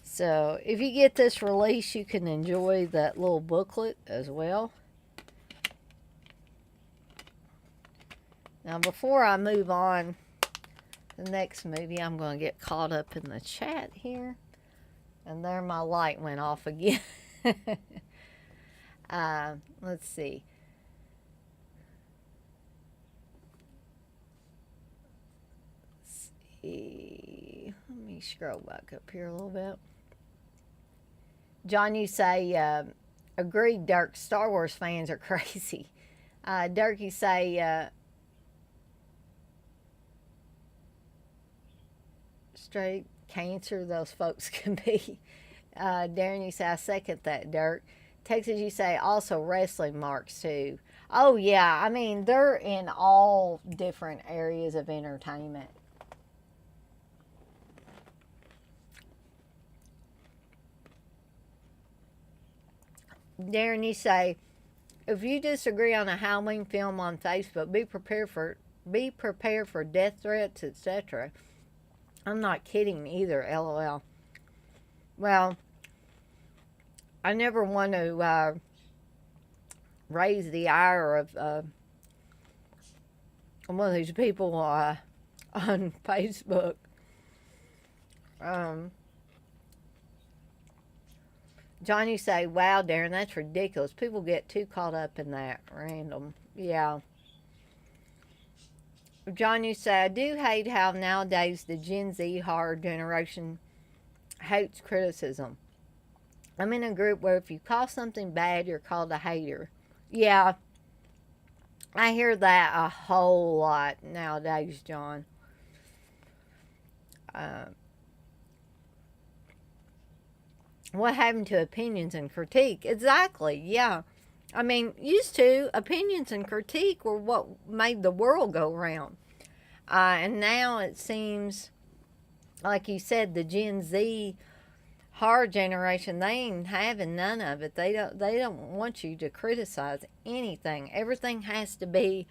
So if you get this release, you can enjoy that little booklet as well. Now, before I move on to the next movie, I'm going to get caught up in the chat here. And there my light went off again. Let's see. Let me scroll back up here a little bit. John, you say, agreed, Dirk, Star Wars fans are crazy. Dirk, you say, straight cancer those folks can be. Darren, you say, I second that, Dirk. Texas, you say, also wrestling marks too. Oh, yeah. I mean, they're in all different areas of entertainment. Darren, you say, if you disagree on a Halloween film on Facebook, be prepared for death threats, etc. I'm not kidding either, LOL. Well, I never want to raise the ire of one of these people on Facebook. John, you say, wow, Darren, that's ridiculous. People get too caught up in that random. Yeah. John, you say, I do hate how nowadays the Gen Z horror generation hates criticism. I'm in a group where if you call something bad, you're called a hater. Yeah, I hear that a whole lot nowadays, John. What happened to opinions and critique? Exactly, yeah. I mean, used to, opinions and critique were what made the world go round. And now it seems, like you said, the Gen Z horror generation, they ain't having none of it. They don't want you to criticize anything. Everything has to be,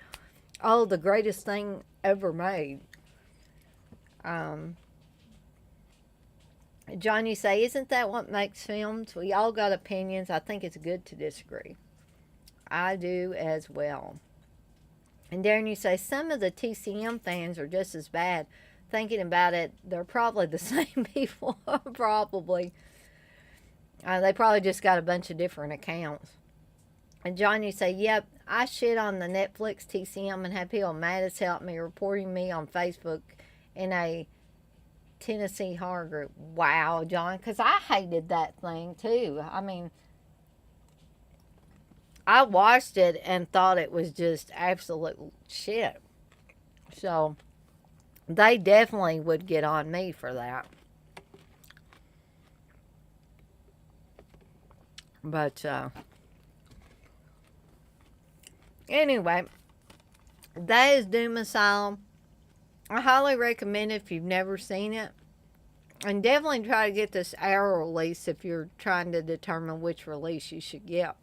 oh, the greatest thing ever made. John, you say, isn't that what makes films? We all got opinions. I think it's good to disagree. I do as well. And Darren, you say, some of the TCM fans are just as bad. Thinking about it, they're probably the same people. Probably. They probably just got a bunch of different accounts. And John, you say, yep, I shit on the Netflix TCM and have people mad as hell at me reporting me on Facebook in a Tennessee horror group. Wow, John, because I hated that thing too. I mean, I watched it and thought it was just absolute shit. So, they definitely would get on me for that. But, anyway, that is Doom Asylum. I highly recommend it if you've never seen it. And definitely try to get this hour release if you're trying to determine which release you should get.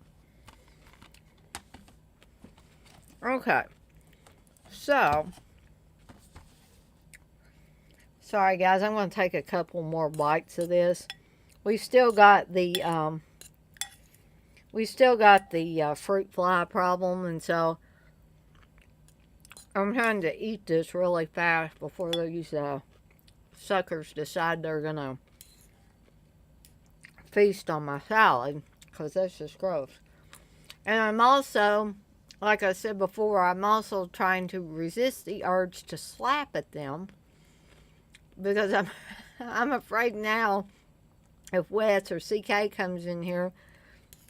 Okay. So, sorry guys, I'm going to take a couple more bites of this. We still got the fruit fly problem, and so I'm trying to eat this really fast before these suckers decide they're gonna feast on my salad, because that's just gross. And I'm also, like I said before, I'm also trying to resist the urge to slap at them, because I'm afraid now if Wes or CK comes in here,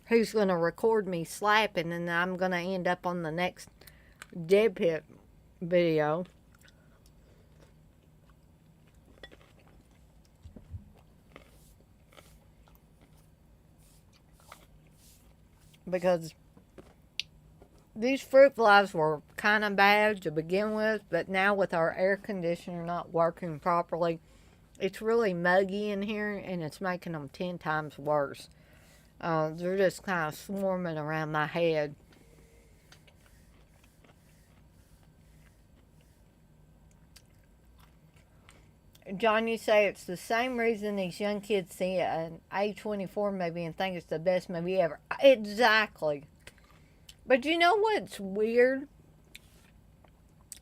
he's going to record me slapping, and I'm going to end up on the next Dead Pit video. Because these fruit flies were kind of bad to begin with, but now with our air conditioner not working properly, it's really muggy in here, and it's making them 10 times worse. They're just kind of swarming around my head. John, you say it's the same reason these young kids see an A24 movie and think it's the best movie ever. Exactly. But you know what's weird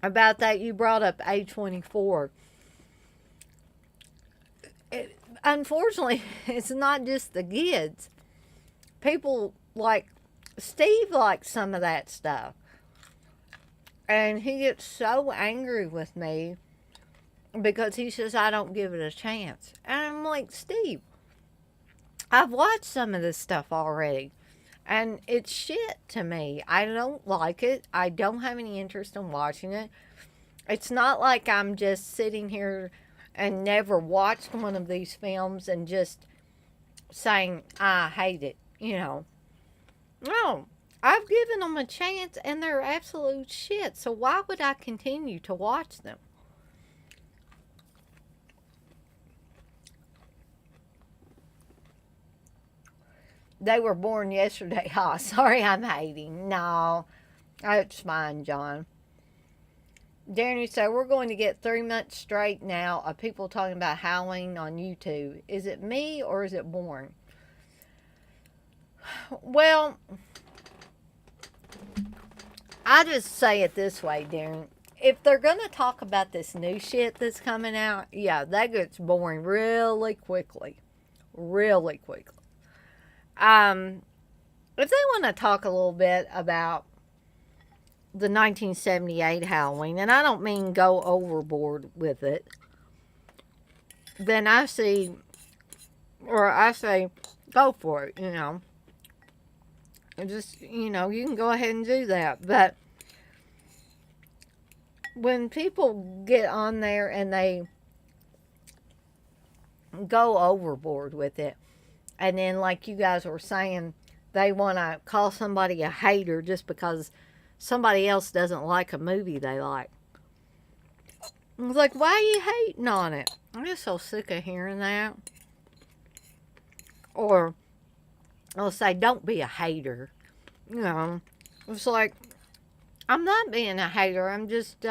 about that? You brought up A24. Unfortunately, it's not just the kids. People like Steve likes some of that stuff. And he gets so angry with me because he says I don't give it a chance. And I'm like, Steve, I've watched some of this stuff already. And it's shit to me. I don't like it. I don't have any interest in watching it. It's not like I'm just sitting here and never watched one of these films and just saying, I hate it, you know. No, I've given them a chance and they're absolute shit. So why would I continue to watch them? They were born yesterday. Oh, sorry, I'm hating. No, it's fine, John. Danny said, we're going to get 3 months straight now of people talking about Halloween on YouTube. Is it me or is it boring? Well, I just say it this way, Darren. If they're going to talk about this new shit that's coming out, yeah, that gets boring really quickly. Really quickly. If they want to talk a little bit about the 1978 Halloween, and I don't mean go overboard with it, then I say, go for it, you know. Just, you know, you can go ahead and do that. But when people get on there and they go overboard with it, and then, like you guys were saying, they want to call somebody a hater just because somebody else doesn't like a movie they like. It's like, why are you hating on it? I'm just so sick of hearing that. Or I'll say, don't be a hater. You know, it's like, I'm not being a hater. I'm just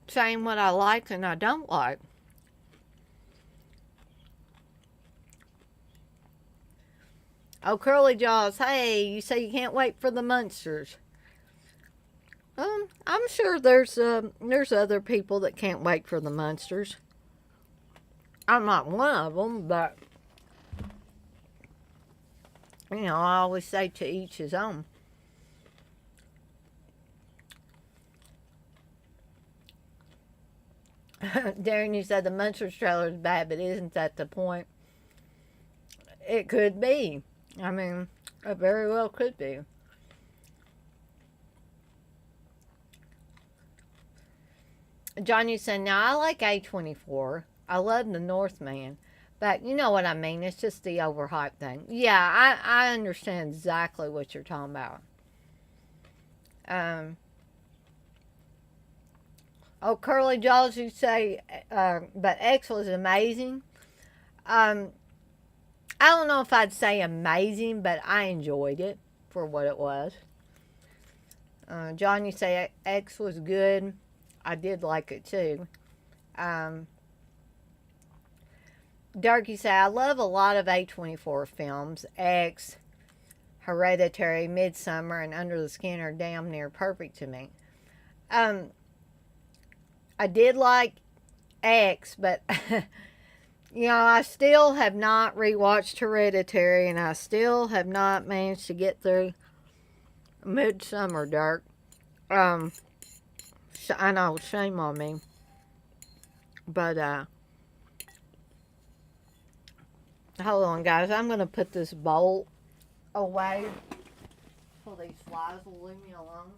saying what I like and I don't like. Oh, Curly Jaws, hey, you say you can't wait for the Munsters. I'm sure there's other people that can't wait for the Munsters. I'm not one of them, but you know, I always say to each his own. Darren, you said the Munsters trailer is bad, but isn't that the point? It could be. I mean, it very well could be. John, you said, now I like A24. I love the Northman. But you know what I mean. It's just the overhyped thing. Yeah, I understand exactly what you're talking about. Oh, Curly Jaws, you say, but X was amazing. I don't know if I'd say amazing, but I enjoyed it for what it was. John, you say X was good. I did like it too. Dark, you say, I love a lot of A24 films. X, Hereditary, Midsummer, and Under the Skin are damn near perfect to me. I did like X, but you know, I still have not rewatched Hereditary, and I still have not managed to get through Midsummer, Dark. I know, shame on me. But, hold on, guys. I'm going to put this bowl away so these flies will leave me alone.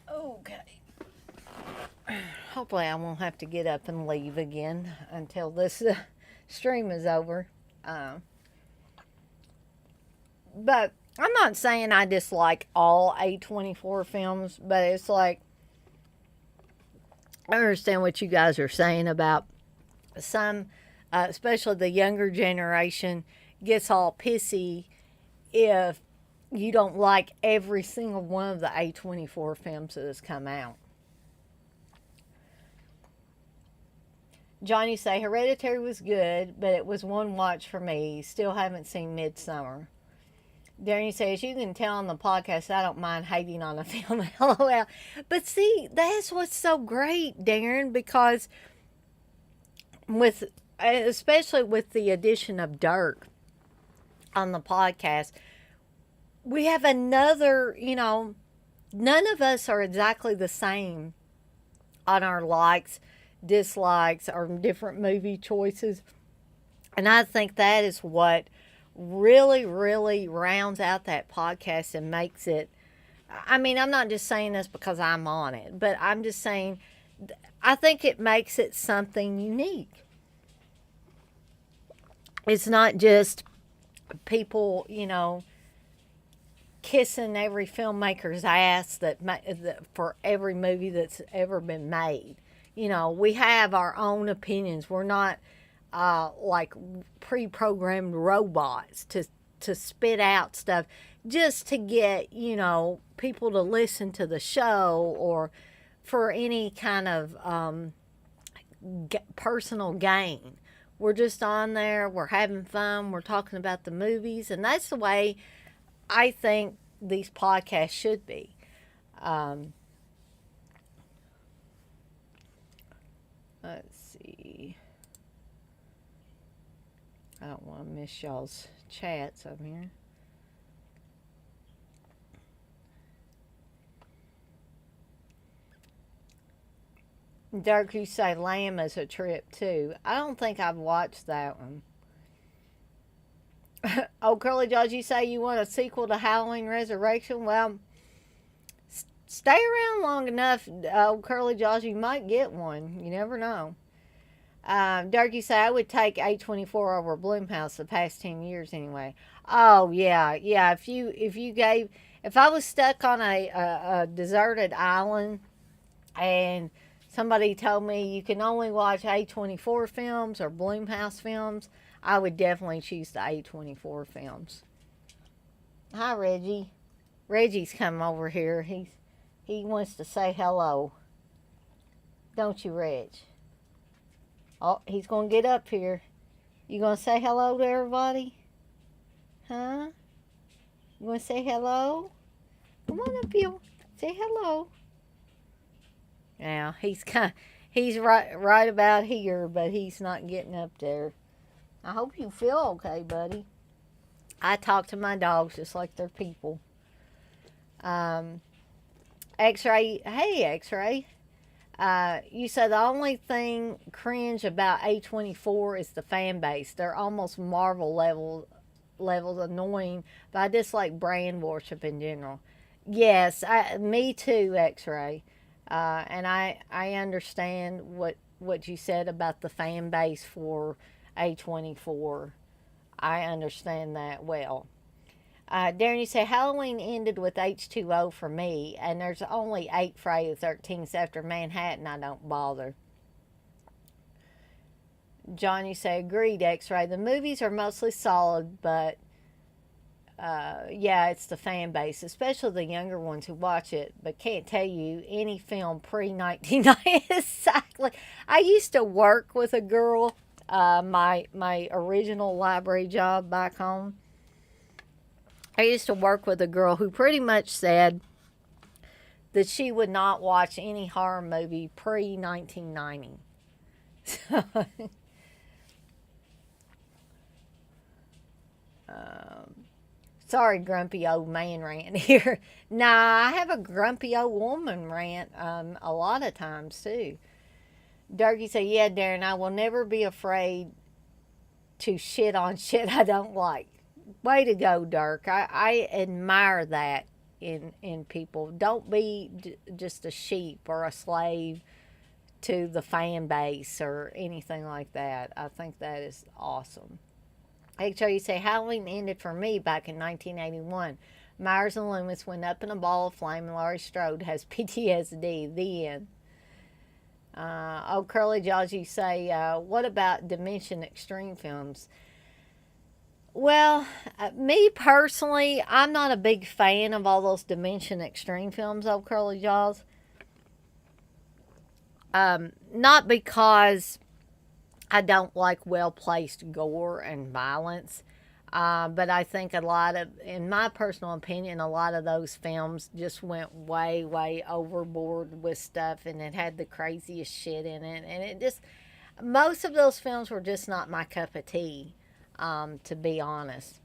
Okay. Hopefully I won't have to get up and leave again until this stream is over. But I'm not saying I dislike all A24 films, but it's like, I understand what you guys are saying about some, especially the younger generation, gets all pissy if you don't like every single one of the A24 films that has come out. John, you say Hereditary was good, but it was one watch for me. Still haven't seen Midsummer. Darren says, you can tell on the podcast I don't mind hating on a film. LOL. But see, that's what's so great, Darren, because with, especially with the addition of Dirk on the podcast, we have another, none of us are exactly the same on our likes, dislikes, or different movie choices. And I think that is what really, really rounds out that podcast and makes it. I mean, I'm not just saying this because I'm on it, but I'm just saying I think it makes it something unique. It's not just people, kissing every filmmaker's ass that for every movie that's ever been made. We have our own opinions. We're not like pre-programmed robots to spit out stuff just to get people to listen to the show or for any kind of personal gain. We're just on there, we're having fun, we're talking about the movies, and that's the way I think these podcasts should be. Let's see. I don't want to miss y'all's chats over here. Dirk, you say Lamb is a trip too. I don't think I've watched that one. Oh, Curly Jaws, you say you want a sequel to Halloween Resurrection? Well, stay around long enough, Curly Jaws, you might get one. You never know. Dirk, you say I would take A24 over Blumhouse the past 10 years anyway. Oh yeah. If I was stuck on a deserted island and somebody told me you can only watch A24 films or Blumhouse films, I would definitely choose the A24 films. Hi, Reggie. Reggie's coming over here. He wants to say hello. Don't you, Reg? Oh, he's going to get up here. You going to say hello to everybody? Huh? You want to say hello? Come on up here. Say hello. Now, he's right about here, but he's not getting up there. I hope you feel okay, buddy. I talk to my dogs just like they're people. X-Ray, hey X-Ray. You said the only thing cringe about A24 is the fan base. They're almost Marvel levels annoying, but I dislike brand worship in general. Yes, me too, X-Ray. And I understand what you said about the fan base for A24. I understand that well. Darren, you say Halloween ended with H2O for me, and there's only 8 Friday the 13th after Manhattan. I don't bother. John, you say agreed, X-Ray. The movies are mostly solid, but yeah, it's the fan base, especially the younger ones who watch it, but can't tell you any film pre-1990. Exactly. I used to work with a girl, my original library job back home. I used to work with a girl who pretty much said that she would not watch any horror movie pre-1990. So, sorry, grumpy old man rant here. Nah, I have a grumpy old woman rant a lot of times too. Durkee said, yeah, Darren, I will never be afraid to shit on shit I don't like. Way to go, Dirk. I admire that in people. Don't be just a sheep or a slave to the fan base or anything like that. I think that is awesome. Actually, you say Halloween ended for me back in 1981. Myers and Loomis went up in a ball of flame and Laurie Strode has PTSD. The end. Curly Jaws, you say, what about Dimension Extreme films? Well, me personally, I'm not a big fan of all those Dimension Extreme films, Curly Jaws. Not because I don't like well placed gore and violence. But I think a lot of, in my personal opinion, a lot of those films just went way, way overboard with stuff, and it had the craziest shit in it. And it just, most of those films were just not my cup of tea, to be honest.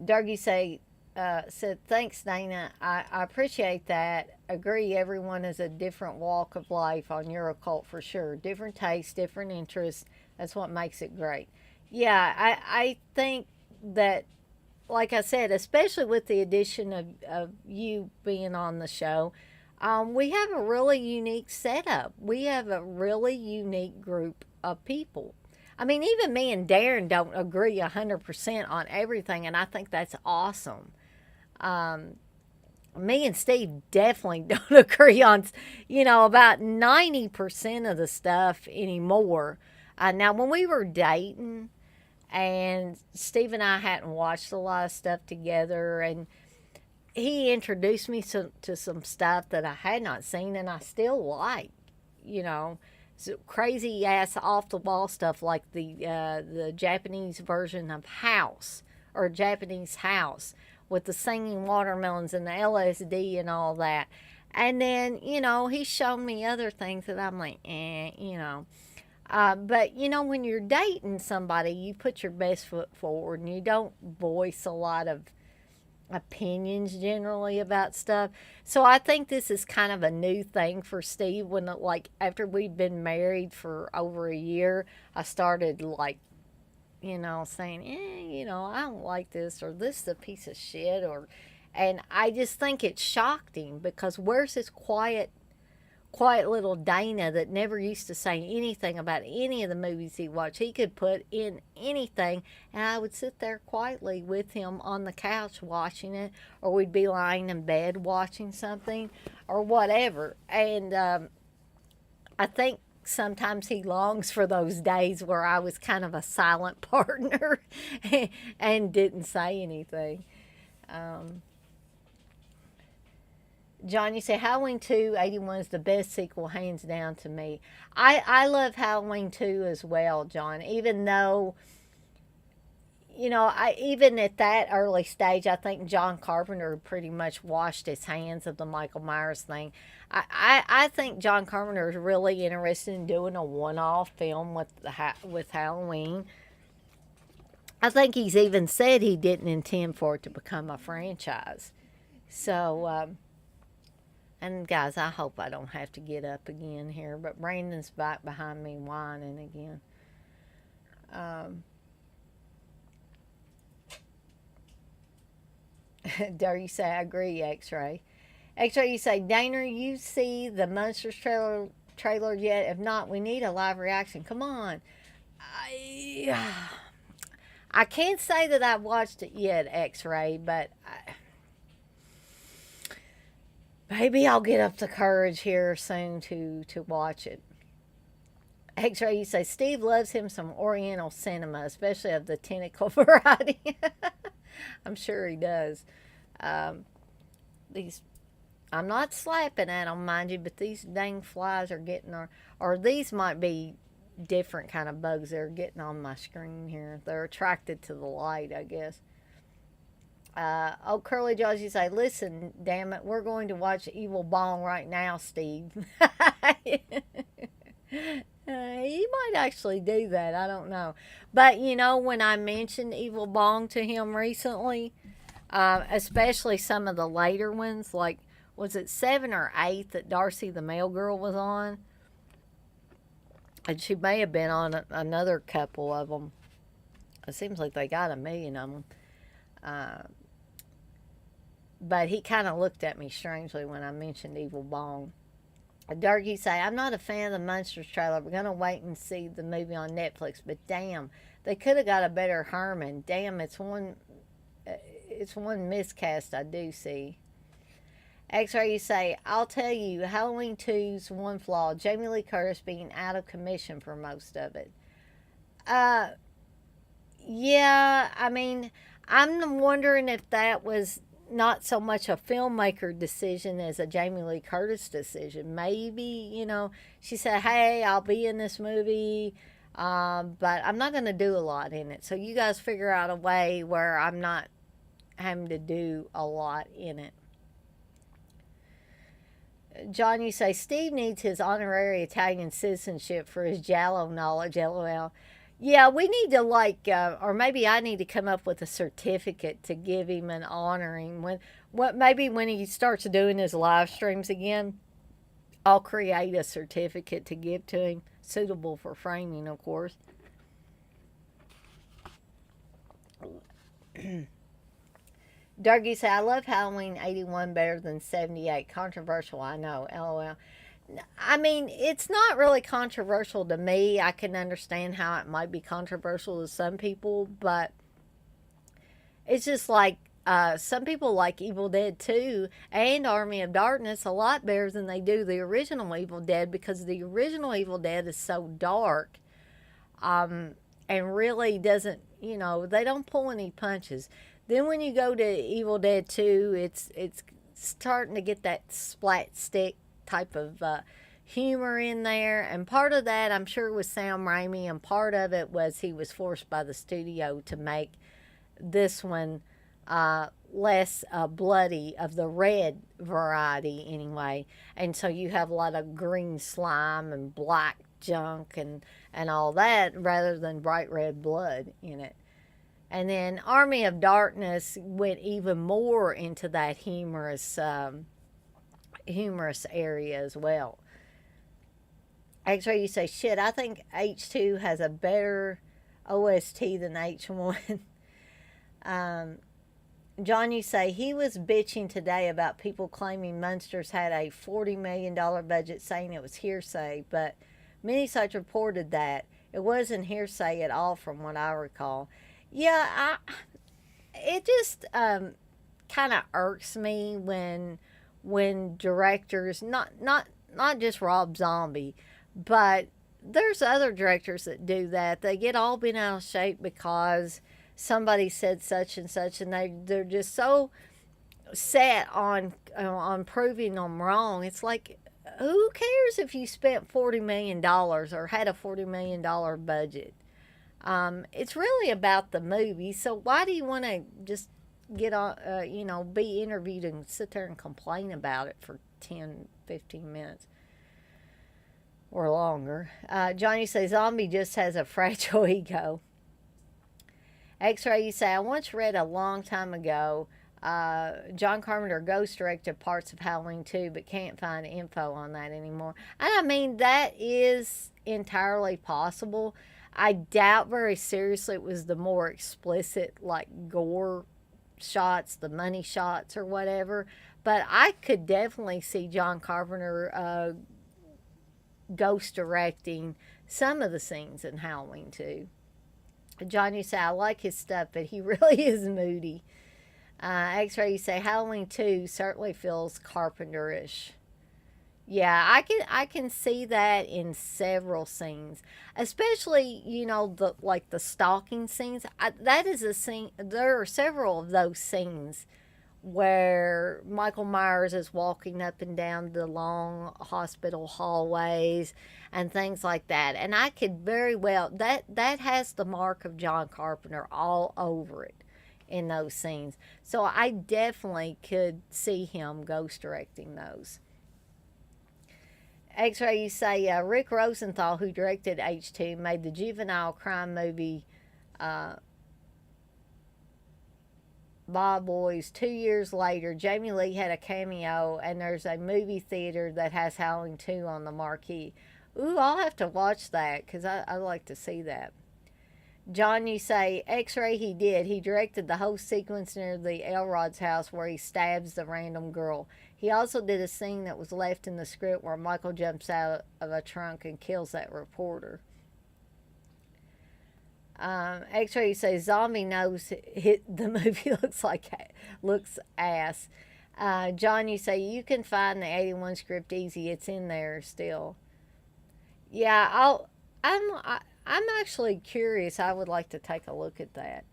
Dougie said, thanks, Dana. I appreciate that. Agree, everyone is a different walk of life on your occult for sure. Different tastes, different interests. That's what makes it great. Yeah, I think that, like I said, especially with the addition of you being on the show, we have a really unique setup. We have a really unique group of people. I mean, even me and Darren don't agree 100% on everything, and I think that's awesome. Um, Me and Steve definitely don't agree on, about 90% of the stuff anymore. Now, when we were dating, and Steve and I hadn't watched a lot of stuff together, and he introduced me to some stuff that I had not seen, and I still like, you know, crazy ass off the wall stuff like the Japanese version of House, or Japanese House, with the singing watermelons and the LSD and all that. And then, he's shown me other things that I'm like, but when you're dating somebody, you put your best foot forward, and you don't voice a lot of opinions generally about stuff. So I think this is kind of a new thing for Steve. When, like, after we've been married for over a year, I started, like, saying, I don't like this, or this is a piece of shit, and I just think it shocked him, because where's this quiet little Dana that never used to say anything about any of the movies he watched? He could put in anything, and I would sit there quietly with him on the couch watching it, or we'd be lying in bed watching something, or whatever. And I think sometimes he longs for those days where I was kind of a silent partner and didn't say anything. Um, John, you say Halloween 2 '81 is the best sequel, hands down, to me. I love Halloween 2 as well, John, even though, I even at that early stage, I think John Carpenter pretty much washed his hands of the Michael Myers thing. I think John Carpenter is really interested in doing a one-off film with Halloween. I think he's even said he didn't intend for it to become a franchise. So, and guys, I hope I don't have to get up again here, but Brandon's back behind me whining again. Um, Dare you say I agree, X-Ray? X-Ray, you say, Dana, you see the Monsters trailer yet? If not, we need a live reaction. Come on. I can't say that I've watched it yet, X-Ray, but maybe I'll get up the courage here soon to watch it. X-Ray, you say, Steve loves him some Oriental cinema, especially of the tentacle variety. I'm sure he does. These, I'm not slapping at them, mind you, but these dang flies are getting or these might be different kind of bugs that are getting on my screen here. They're attracted to the light, I guess. Curly Jaws, you say, listen, damn it, we're going to watch Evil Bong right now, Steve. He might actually do that. I don't know. But, when I mentioned Evil Bong to him recently, especially some of the later ones, like, was it 7 or 8 that Darcy the Mail Girl was on? And she may have been on another couple of them. It seems like they got a million of them. But he kind of looked at me strangely when I mentioned Evil Bong. Darky say, I'm not a fan of the Monsters trailer. We're going to wait and see the movie on Netflix. But damn, they could have got a better Herman. Damn, it's one miscast I do see. X-Ray, you say, I'll tell you, Halloween 2's one flaw, Jamie Lee Curtis being out of commission for most of it. Yeah, I mean, I'm wondering if that was not so much a filmmaker decision as a Jamie Lee Curtis decision. Maybe, she said, hey, I'll be in this movie, but I'm not going to do a lot in it. So you guys figure out a way where I'm not having to do a lot in it. John, you say Steve needs his honorary Italian citizenship for his Giallo knowledge, lol. Yeah, we need to or maybe I need to come up with a certificate to give him and honor him. Maybe when he starts doing his live streams again, I'll create a certificate to give to him, suitable for framing, of course. Dougie said, I love Halloween 81 better than 78. Controversial, I know. LOL. I mean, it's not really controversial to me. I can understand how it might be controversial to some people, but it's just like some people like Evil Dead 2 and Army of Darkness a lot better than they do the original Evil Dead, because the original Evil Dead is so dark and really doesn't, they don't pull any punches. Then when you go to Evil Dead 2, it's starting to get that splat stick type of humor in there. And part of that, I'm sure, was Sam Raimi, and part of it was he was forced by the studio to make this one less bloody, of the red variety anyway. And so you have a lot of green slime and black junk and all that, rather than bright red blood in it. And then Army of Darkness went even more into that humorous area as well. X-Ray, you say, shit, I think H2 has a better OST than H1. John, you say, he was bitching today about people claiming Munsters had a $40 million budget, saying it was hearsay, but many sites reported that. It wasn't hearsay at all from what I recall. Yeah, it just kind of irks me when directors, not just Rob Zombie, but there's other directors that do that. They get all bent out of shape because somebody said such and such, and they're just so set on proving them wrong. It's like, who cares if you spent $40 million or had a $40 million budget? It's really about the movie. So why do you want to just get on, be interviewed and sit there and complain about it for 10, 15 minutes or longer? Johnny says, Zombie just has a fragile ego. X-Ray, you say, I once read a long time ago, John Carpenter ghost directed parts of Halloween 2, but can't find info on that anymore. And I mean, that is entirely possible. I doubt very seriously it was the more explicit, like, gore shots, the money shots or whatever. But I could definitely see John Carpenter ghost directing some of the scenes in Halloween 2. John, you say, I like his stuff, but he really is moody. X-Ray, you say, Halloween 2 certainly feels Carpenter-ish. Yeah, I can see that in several scenes, especially, the stalking scenes. That is a scene. There are several of those scenes where Michael Myers is walking up and down the long hospital hallways and things like that. And I could very well, that has the mark of John Carpenter all over it in those scenes. So I definitely could see him ghost directing those. X-Ray, you say, Rick Rosenthal, who directed H2, made the juvenile crime movie Bad Boys 2 years later. Jamie Lee had a cameo, and there's a movie theater that has Halloween 2 on the marquee. Ooh, I'll have to watch that, because I'd like to see that. John, you say, X-Ray, he did. He directed the whole sequence near the Elrod's house where he stabs the random girl. He also did a scene that was left in the script where Michael jumps out of a trunk and kills that reporter. X-Ray, you say, Zombie knows the movie looks ass. John, you say, you can find the 81 script easy. It's in there still. Yeah, I'm actually curious. I would like to take a look at that.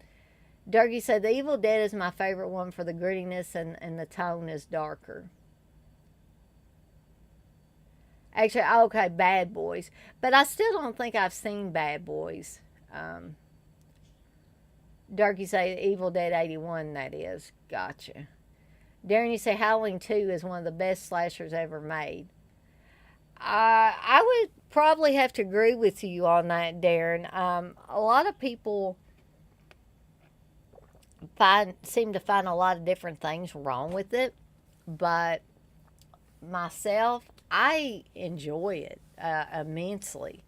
Durkee said, The Evil Dead is my favorite one for the grittiness and the tone is darker. Actually, okay, Bad Boys. But I still don't think I've seen Bad Boys. Durkee say Evil Dead 81, that is. Gotcha. Darren, you say Halloween 2 is one of the best slashers ever made. I would probably have to agree with you on that, Darren. A lot of people seem to find a lot of different things wrong with it, but myself, I enjoy it immensely.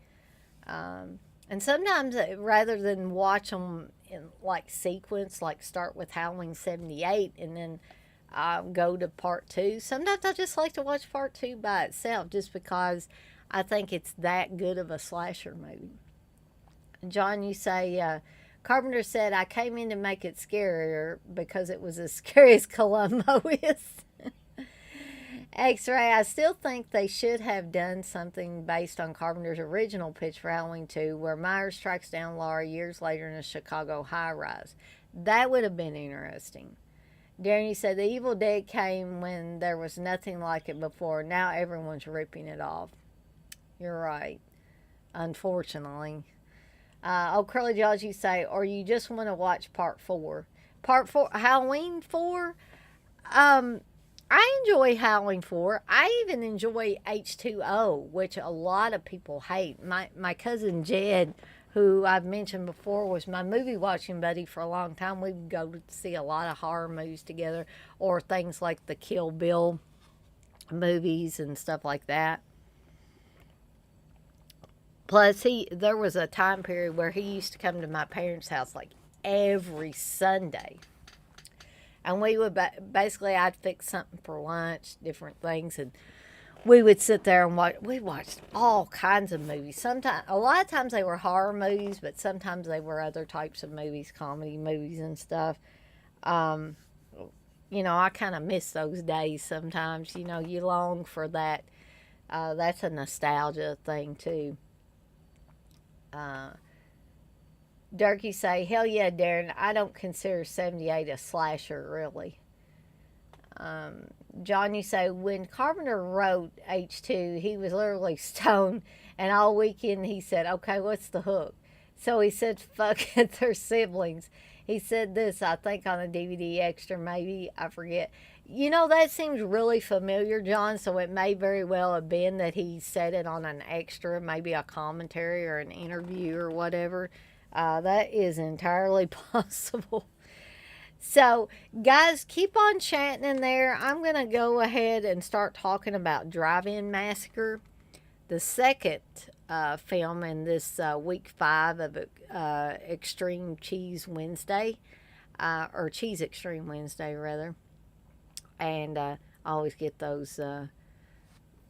And sometimes, rather than watch them in like sequence, like start with Halloween 78 and then go to part 2, sometimes I just like to watch part 2 by itself just because I think it's that good of a slasher movie. John, you say, Carpenter said, I came in to make it scarier because it was as scary as Columbo is. X-Ray, I still think they should have done something based on Carpenter's original pitch for Halloween 2, where Myers tracks down Laurie years later in a Chicago high-rise. That would have been interesting. Darren, you said, The Evil Dead came when there was nothing like it before. Now everyone's ripping it off. You're right. Unfortunately. Curly Jaws, you say, or you just want to watch part 4. Part 4, Halloween 4? I enjoy Howling 4. I even enjoy H2O, which a lot of people hate. My cousin Jed, who I've mentioned before, was my movie watching buddy for a long time. We would go to see a lot of horror movies together, or things like the Kill Bill movies and stuff like that. Plus, there was a time period where he used to come to my parents' house like every Sunday. And we would basically, I'd fix something for lunch, different things, and we would sit there and watch. We watched all kinds of movies. Sometimes, a lot of times they were horror movies, but sometimes they were other types of movies, comedy movies and stuff. I kind of miss those days sometimes. You long for that. That's a nostalgia thing too. Durkee say, hell yeah, Darren, I don't consider 78 a slasher, really. John, you say, when Carpenter wrote H2, he was literally stoned, and all weekend he said, okay, what's the hook? So he said, fuck it, they're siblings. He said this, I think, on a DVD extra, maybe, I forget. That seems really familiar, John, so it may very well have been that he said it on an extra, maybe a commentary or an interview or whatever. That is entirely possible. So, guys, keep on chatting in there. I'm going to go ahead and start talking about Drive-In Massacre, the second film in this week 5 of Extreme Cheese Wednesday, or Cheese Extreme Wednesday, rather. And I always get those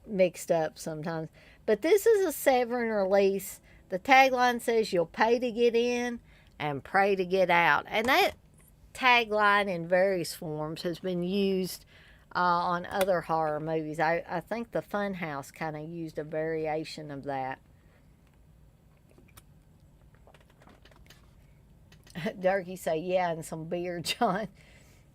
mixed up sometimes. But this is a Severin release. The tagline says, you'll pay to get in and pray to get out. And that tagline in various forms has been used on other horror movies. I think the Funhouse kind of used a variation of that. Durkee say, yeah, and some beer, John.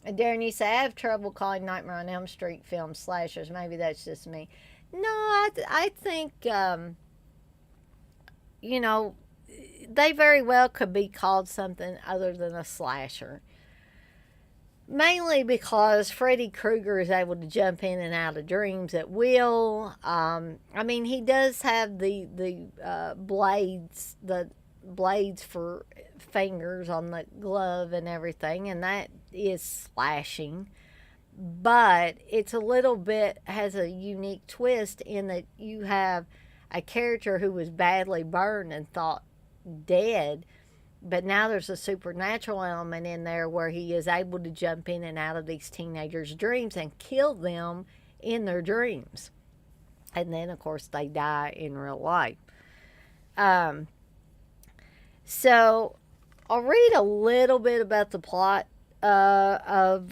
And Darren, you say, I have trouble calling Nightmare on Elm Street films slashers. Maybe that's just me. No, I think... they very well could be called something other than a slasher. Mainly because Freddy Krueger is able to jump in and out of dreams at will. He does have the blades for fingers on the glove and everything, and that is slashing. But it's a little bit, has a unique twist in that you have a character who was badly burned and thought dead, but now there's a supernatural element in there where he is able to jump in and out of these teenagers' dreams and kill them in their dreams. And then, of course, they die in real life. So, I'll read a little bit about the plot of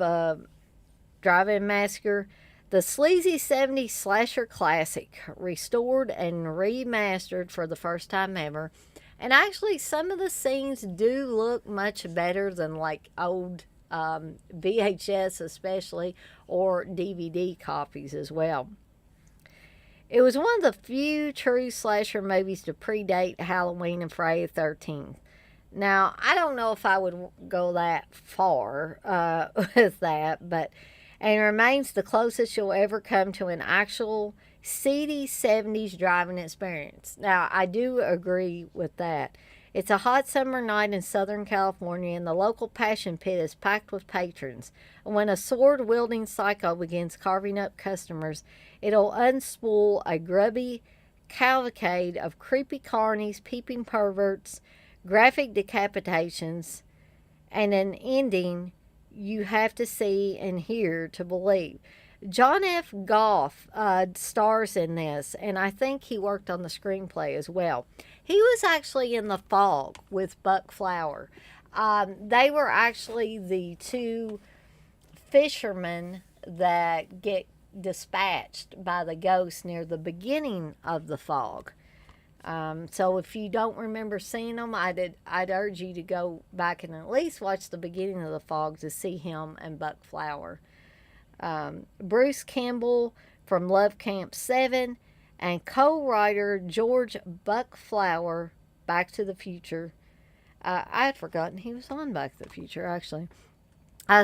Drive-In Massacre. The sleazy 70s slasher classic, restored and remastered for the first time ever, And actually, some of the scenes do look much better than like old VHS, especially, or DVD copies as well. It was one of the few true slasher movies to predate Halloween and Friday the 13th. Now, I don't know if I would go that far with that, but and it remains the closest you'll ever come to an actual seedy 70s driving experience. Now, I do agree with that. It's a hot summer night in Southern California, and the local passion pit is packed with patrons. And when a sword wielding psycho begins carving up customers, it'll unspool a grubby cavalcade of creepy carnies, peeping perverts, graphic decapitations, and an ending you have to see and hear to believe. John F. Goff stars in this, and I think he worked on the screenplay as well. He was actually in The Fog with Buck Flower. They were actually the two fishermen that get dispatched by the ghost near the beginning of The Fog. So if you don't remember seeing them, I'd urge you to go back and at least watch the beginning of The Fog to see him and Buck Flower. Bruce Campbell from Love Camp 7 and co-writer George Buck Flower, Back to the Future. I had forgotten he was on Back to the Future, actually.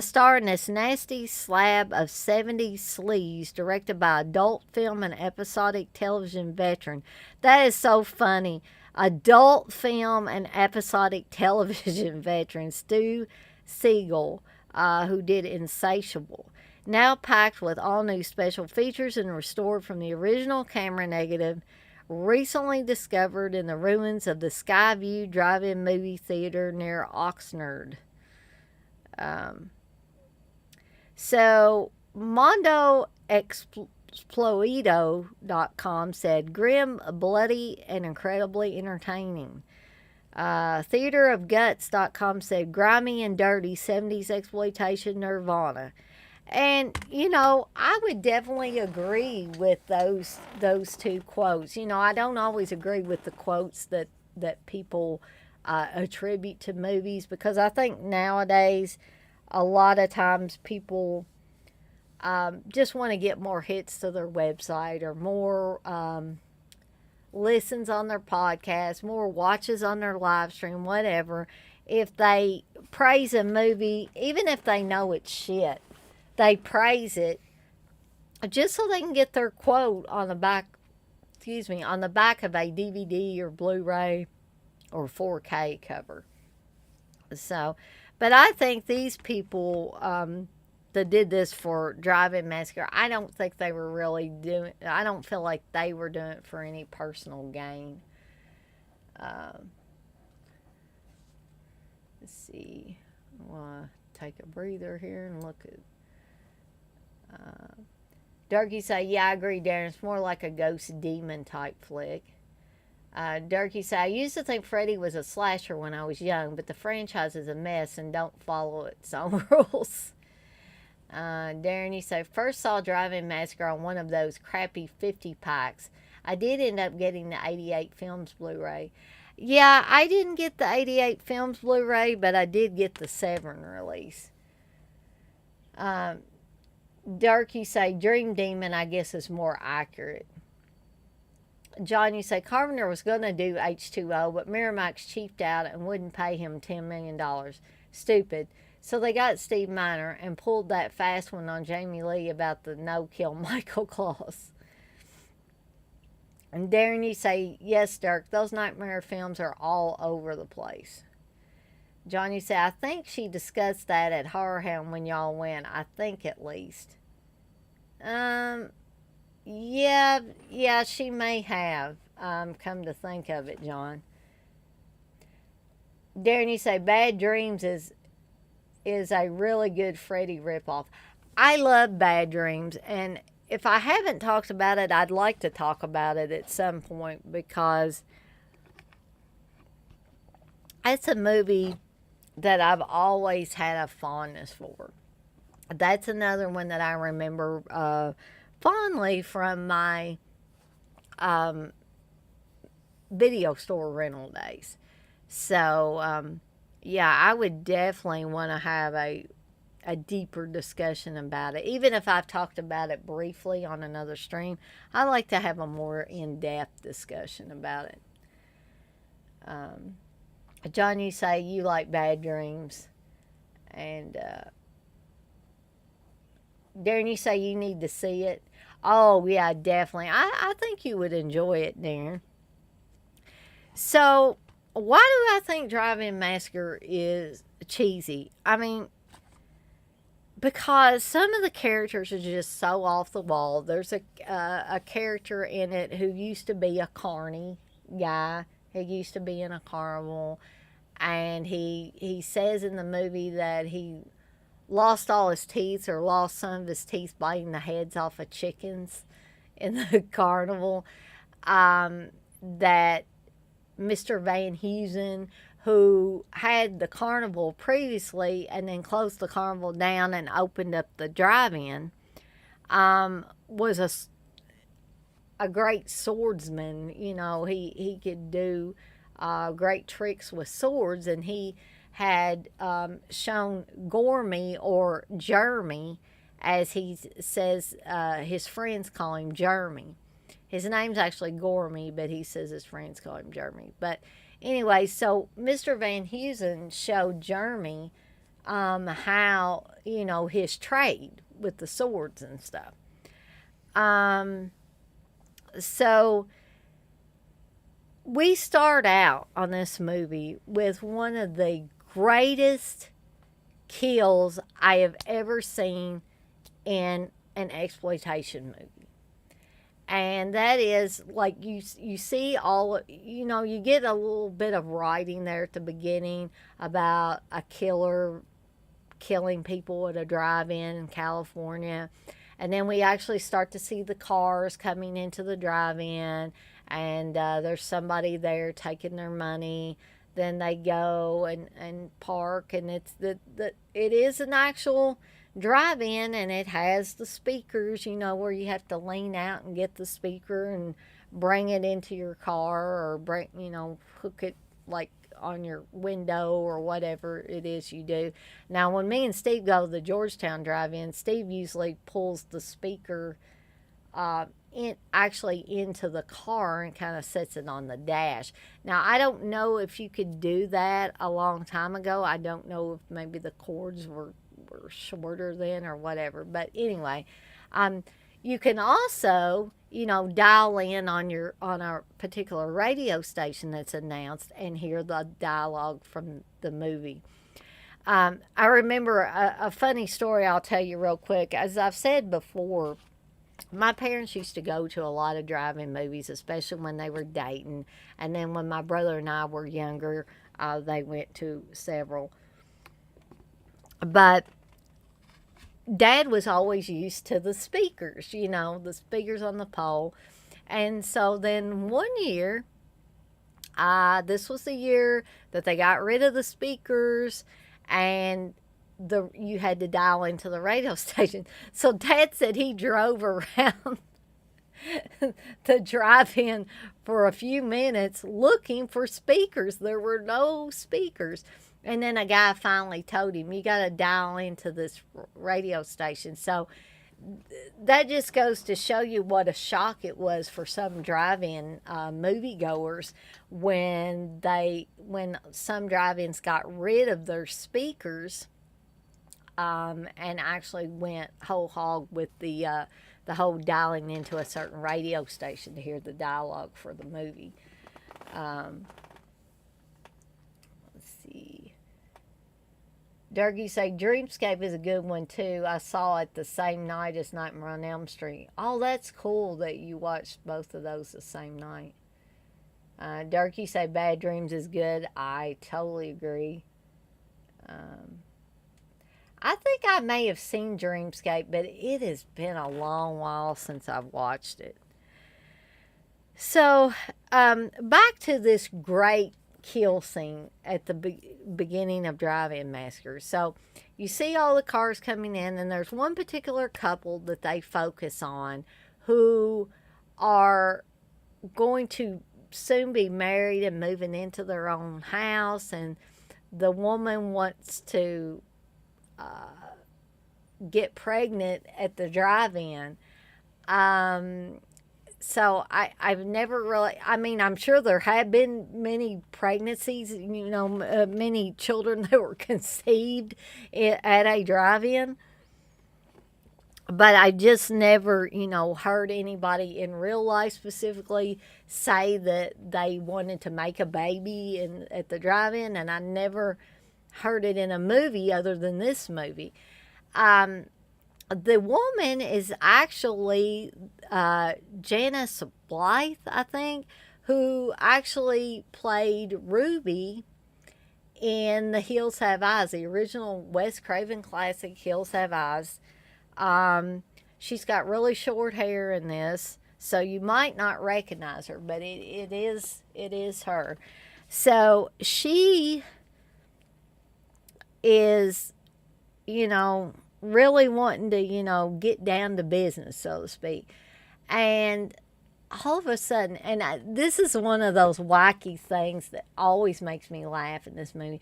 Starring this nasty slab of 70s sleaze directed by adult film and episodic television veteran. That is so funny. Adult film and episodic television veteran Stu Siegel, who did Insatiable. Now packed with all new special features and restored from the original camera negative, recently discovered in the ruins of the Skyview Drive-In Movie Theater near Oxnard. So, MondoExploito.com said, grim, bloody, and incredibly entertaining. Theaterofguts.com said, grimy and dirty, 70s exploitation nirvana. And, you know, I would definitely agree with those two quotes. You know, I don't always agree with the quotes that people attribute to movies, because I think nowadays a lot of times people just want to get more hits to their website, or more listens on their podcast, more watches on their live stream, whatever. If they praise a movie, even if they know it's shit, they praise it just so they can get their quote on the back, on the back of a DVD or Blu-ray or 4K cover. So, but I think these people that did this for Drive-In Massacre, I don't think they were really doing, I don't feel like they were doing it for any personal gain. Let's see. I want to take a breather here and look at Durkee say, yeah, I agree, Darren. It's more like a ghost demon type flick. Durkee say, I used to think Freddy was a slasher when I was young, but the franchise is a mess and don't follow its own rules. Darren, you say, first saw Drive-In Massacre on one of those crappy 50 packs. I did end up getting the 88 Films Blu-ray. Yeah, I didn't get the 88 Films Blu-ray, but I did get the Severn release. Dirk, you say Dream Demon, I guess, is more accurate. John, you say Carpenter was going to do H2O, but Miramax cheaped out and wouldn't pay him $10 million. Stupid. So they got Steve Miner and pulled that fast one on Jamie Lee about the no-kill Michael Claus. And Darren, you say, yes, Dirk, those nightmare films are all over the place. John, you say, I think she discussed that at Horror Hound when y'all went. I think at least. Yeah, she may have. Come to think of it, John. Darren, you say, Bad Dreams is a really good Freddy ripoff. I love Bad Dreams, and if I haven't talked about it, I'd like to talk about it at some point, because it's a movie that I've always had a fondness for. That's another one that I remember fondly from my video store rental days. So, yeah, I would definitely want to have a deeper discussion about it. Even if I've talked about it briefly on another stream, I like to have a more in depth discussion about it. Um, John, you say you like Bad Dreams, and Darren, you say you need to see it. Oh, yeah, definitely. I think you would enjoy it, Darren. So, why do I think Drive-In Massacre is cheesy? I mean, because some of the characters are just so off the wall. There's a character in it who used to be a carny guy. He used to be in a carnival, and he says in the movie that he lost all his teeth or lost some of his teeth biting the heads off of chickens in the carnival. That Mr. Van Heusen, who had the carnival previously and then closed the carnival down and opened up the drive-in, was a great swordsman. You know, he could do great tricks with swords, and he had shown Gormy, or Jeremy, as he says, his friends call him Jeremy. His name's actually Gormy, but he says his friends call him Jeremy. But anyway, so Mr. Van Heusen showed Jeremy how, you know, his trade with the swords and stuff. So we start out on this movie with one of the greatest kills I have ever seen in an exploitation movie. And that is, like, you see all, you know, you get a little bit of writing there at the beginning about a killer killing people at a drive-in in California. And then we actually start to see the cars coming into the drive-in, and there's somebody there taking their money. Then they go and park, and it is an actual drive-in, and it has the speakers, you know, where you have to lean out and get the speaker and bring it into your car, or bring, you know, hook it like on your window or whatever it is you do. Now, when me and Steve go to the Georgetown drive-in, Steve usually pulls the speaker actually into the car and kind of sets it on the dash. Now, I don't know if you could do that a long time ago. I don't know if maybe the cords were shorter then or whatever. But anyway, you can also, you know, dial in on a particular radio station that's announced and hear the dialogue from the movie. I remember a funny story I'll tell you real quick. As I've said before, my parents used to go to a lot of drive-in movies, especially when they were dating. And then when my brother and I were younger, they went to several. But Dad was always used to the speakers, you know, the speakers on the pole. And so then one year, this was the year that they got rid of the speakers, and you had to dial into the radio station. So Dad said he drove around the drive-in for a few minutes looking for speakers. There were no speakers. And then a guy finally told him, you got to dial into this radio station. So that just goes to show you what a shock it was for some drive-in moviegoers when some drive-ins got rid of their speakers, and actually went whole hog with the whole dialing into a certain radio station to hear the dialogue for the movie. Let's see. Durgy say Dreamscape is a good one too. I saw it the same night as Nightmare on Elm Street. Oh, that's cool that you watched both of those the same night. Durkey say Bad Dreams is good. I totally agree. I think I may have seen Dreamscape, but it has been a long while since I've watched it. So, back to this great kill scene at the beginning of Drive-In Massacre. So, you see all the cars coming in, and there's one particular couple that they focus on who are going to soon be married and moving into their own house, and the woman wants to get pregnant at the drive-in. Um, I've never really, I mean, I'm sure there have been many pregnancies, many children that were conceived at a drive-in, but I just never, heard anybody in real life specifically say that they wanted to make a baby at the drive-in, and I never heard it in a movie other than this movie. Um, the woman is actually Janice Blythe, I think, who actually played Ruby in The Hills Have Eyes, the original Wes Craven classic Hills Have Eyes. She's got really short hair in this, so you might not recognize her, but it is her. So she is, really wanting to, get down to business, so to speak. And all of a sudden, this is one of those wacky things that always makes me laugh in this movie.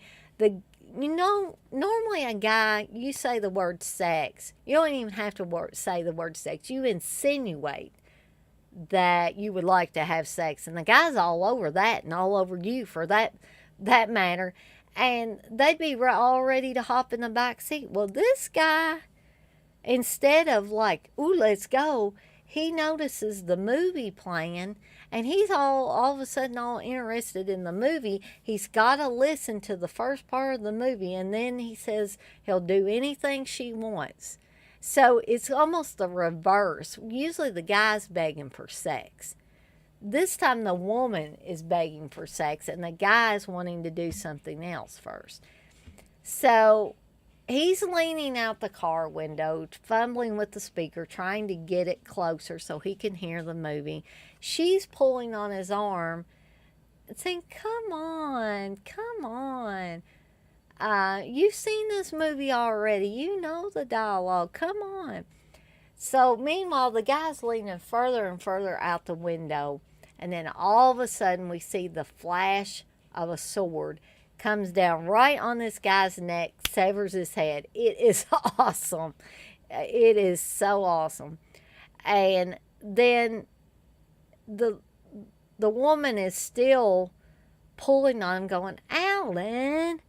Normally a guy, you say the word sex. You don't even have to say the word sex. You insinuate that you would like to have sex, and the guy's all over that and all over you for that matter. And they'd be all ready to hop in the back seat. Well, this guy, instead of like, ooh, let's go, he notices the movie playing, and he's all of a sudden all interested in the movie. He's got to listen to the first part of the movie, and then he says he'll do anything she wants. So it's almost the reverse. Usually the guy's begging for sex. This time the woman is begging for sex, and the guy's wanting to do something else first. So he's leaning out the car window, fumbling with the speaker, trying to get it closer so he can hear the movie. She's pulling on his arm, saying, come on, come on. You've seen this movie already. You know the dialogue. Come on. So meanwhile, the guy's leaning further and further out the window. And then all of a sudden, we see the flash of a sword comes down right on this guy's neck, severs his head. It is awesome. It is so awesome. And then the woman is still pulling on him, going, Alan,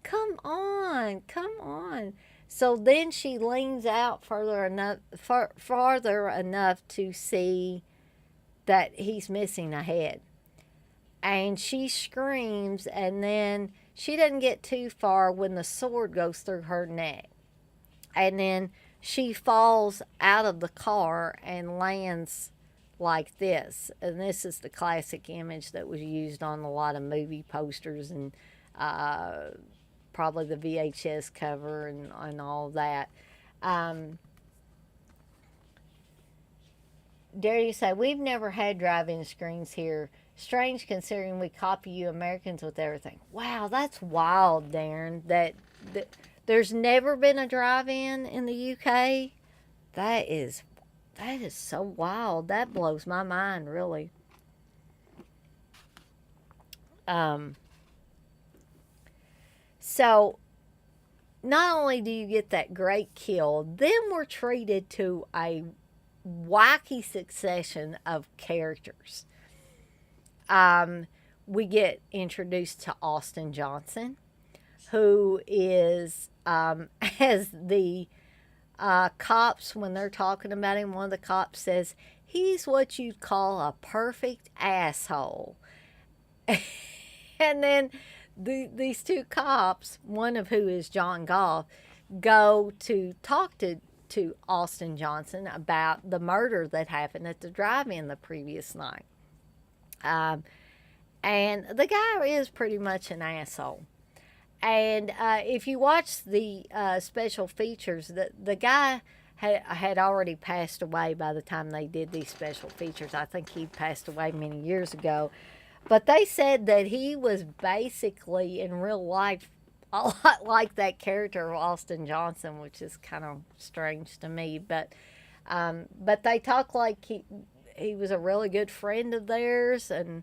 come on, come on. So then she leans out farther enough to see that he's missing a head. And she screams, and then she doesn't get too far when the sword goes through her neck. And then she falls out of the car and lands like this. And this is the classic image that was used on a lot of movie posters and probably the VHS cover and all that. Dare you say, we've never had drive-in screens here. Strange considering we copy you Americans with everything. Wow, that's wild, Darren. That there's never been a drive-in in the UK. That is so wild. That blows my mind, really. So not only do you get that great kill, then we're treated to a wacky succession of characters. We get introduced to Austin Johnson, who is, as the cops, when they're talking about him, one of the cops says, he's what you'd call a perfect asshole. And then these two cops, one of who is John Goff, go to talk to Austin Johnson about the murder that happened at the drive-in the previous night. And the guy is pretty much an asshole. And if you watch the special features, the guy had already passed away by the time they did these special features. I think he passed away many years ago. But they said that he was basically, in real life, a lot like that character of Austin Johnson, which is kind of strange to me. But they talk like he was a really good friend of theirs, and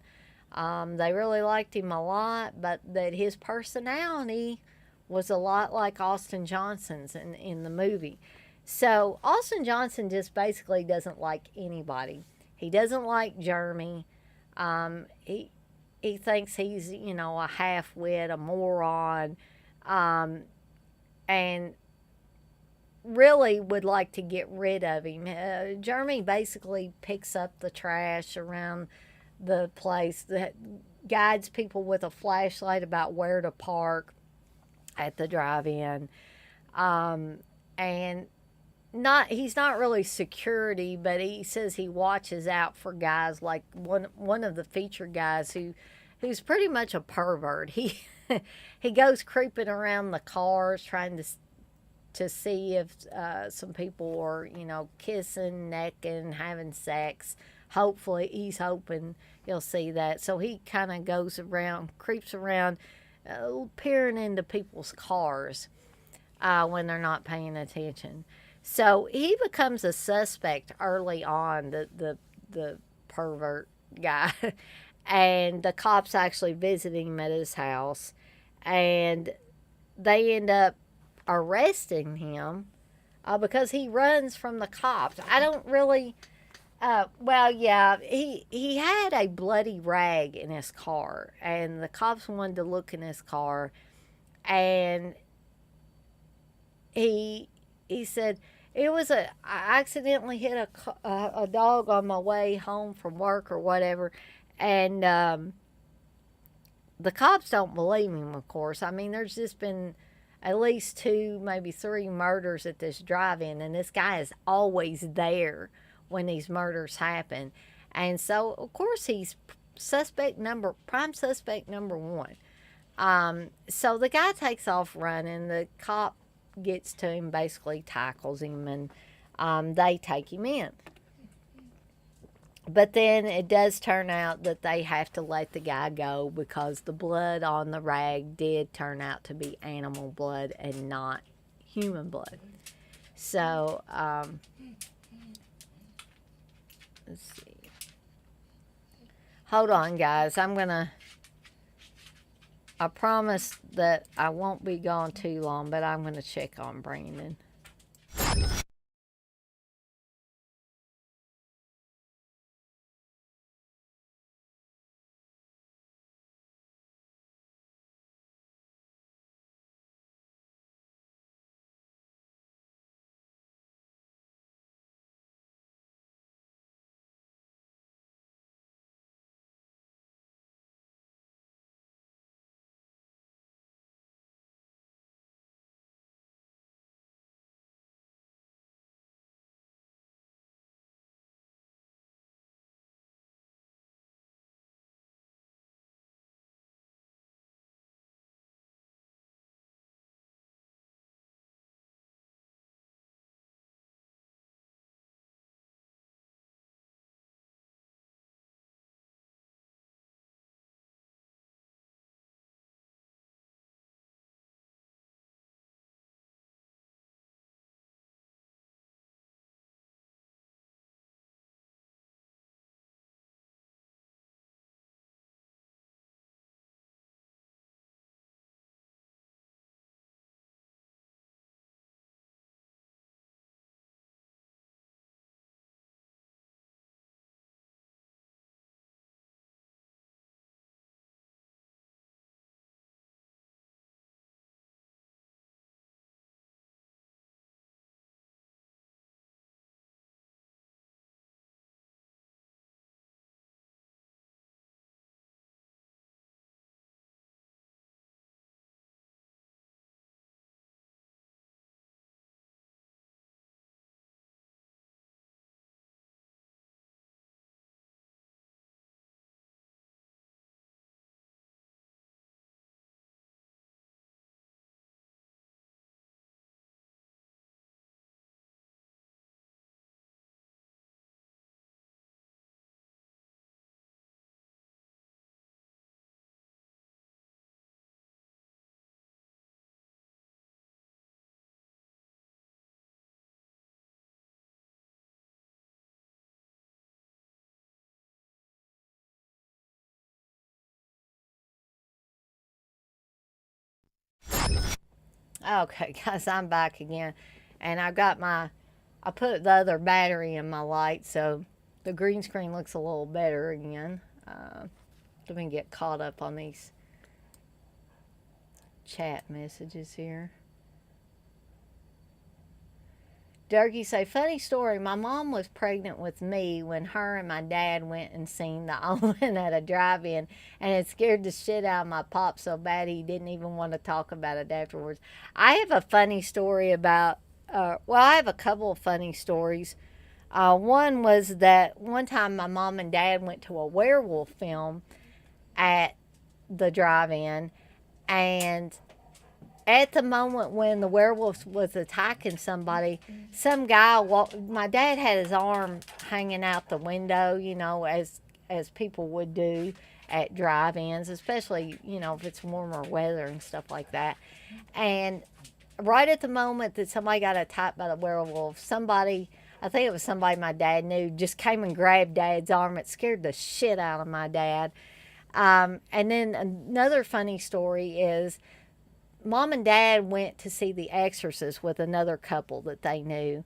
They really liked him a lot, but that his personality was a lot like Austin Johnson's in the movie. So Austin Johnson just basically doesn't like anybody. He doesn't like Jeremy. He thinks he's, a half wit, a moron, um, and really would like to get rid of him. Jeremy basically picks up the trash around the place, that guides people with a flashlight about where to park at the drive-in, and not he's not really security, but he says he watches out for guys like one of the featured guys who's pretty much a pervert. He goes creeping around the cars trying to see if some people are, kissing, necking, having sex. Hopefully, he's hoping he'll see that. So he kind of goes around, creeps around, peering into people's cars when they're not paying attention. So he becomes a suspect early on, the pervert guy, and the cops actually visit him at his house, and they end up arresting him because he runs from the cops. I don't really. Well, yeah, he had a bloody rag in his car, and the cops wanted to look in his car, and he said it was I accidentally hit a dog on my way home from work or whatever, and the cops don't believe him. Of course, I mean, there's just been at least two, maybe three murders at this drive-in, and this guy is always there when these murders happen, and so of course he's prime suspect number one. So the guy takes off running. The cop gets to him, basically tackles him, and they take him in. But then it does turn out that they have to let the guy go because the blood on the rag did turn out to be animal blood and not human blood. So, let's see. Hold on, guys. I promise that I won't be gone too long, but I'm going to check on Brandon. Okay, guys, I'm back again. And I put the other battery in my light, so the green screen looks a little better again. Let me get caught up on these chat messages here. Durkee say, funny story. My mom was pregnant with me when her and my dad went and seen The Omen at a drive-in, and it scared the shit out of my pop so bad he didn't even want to talk about it afterwards. I have a funny story about. I have a couple of funny stories. One was that one time my mom and dad went to a werewolf film at the drive-in, and at the moment when the werewolf was attacking somebody, some guy walked. My dad had his arm hanging out the window, as people would do at drive-ins, especially if it's warmer weather and stuff like that. And right at the moment that somebody got attacked by the werewolf, somebody, I think it was somebody my dad knew, just came and grabbed Dad's arm. It scared the shit out of my dad. And then another funny story is Mom and Dad went to see The Exorcist with another couple that they knew.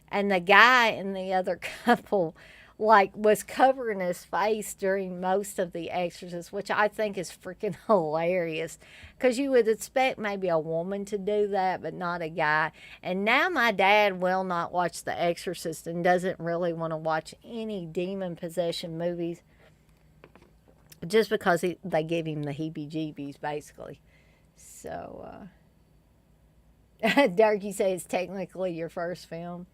And the guy in the other couple, was covering his face during most of The Exorcist, which I think is freaking hilarious. Because you would expect maybe a woman to do that, but not a guy. And now my dad will not watch The Exorcist and doesn't really want to watch any demon possession movies just because they give him the heebie-jeebies, basically. So, Dark, you say it's technically your first film.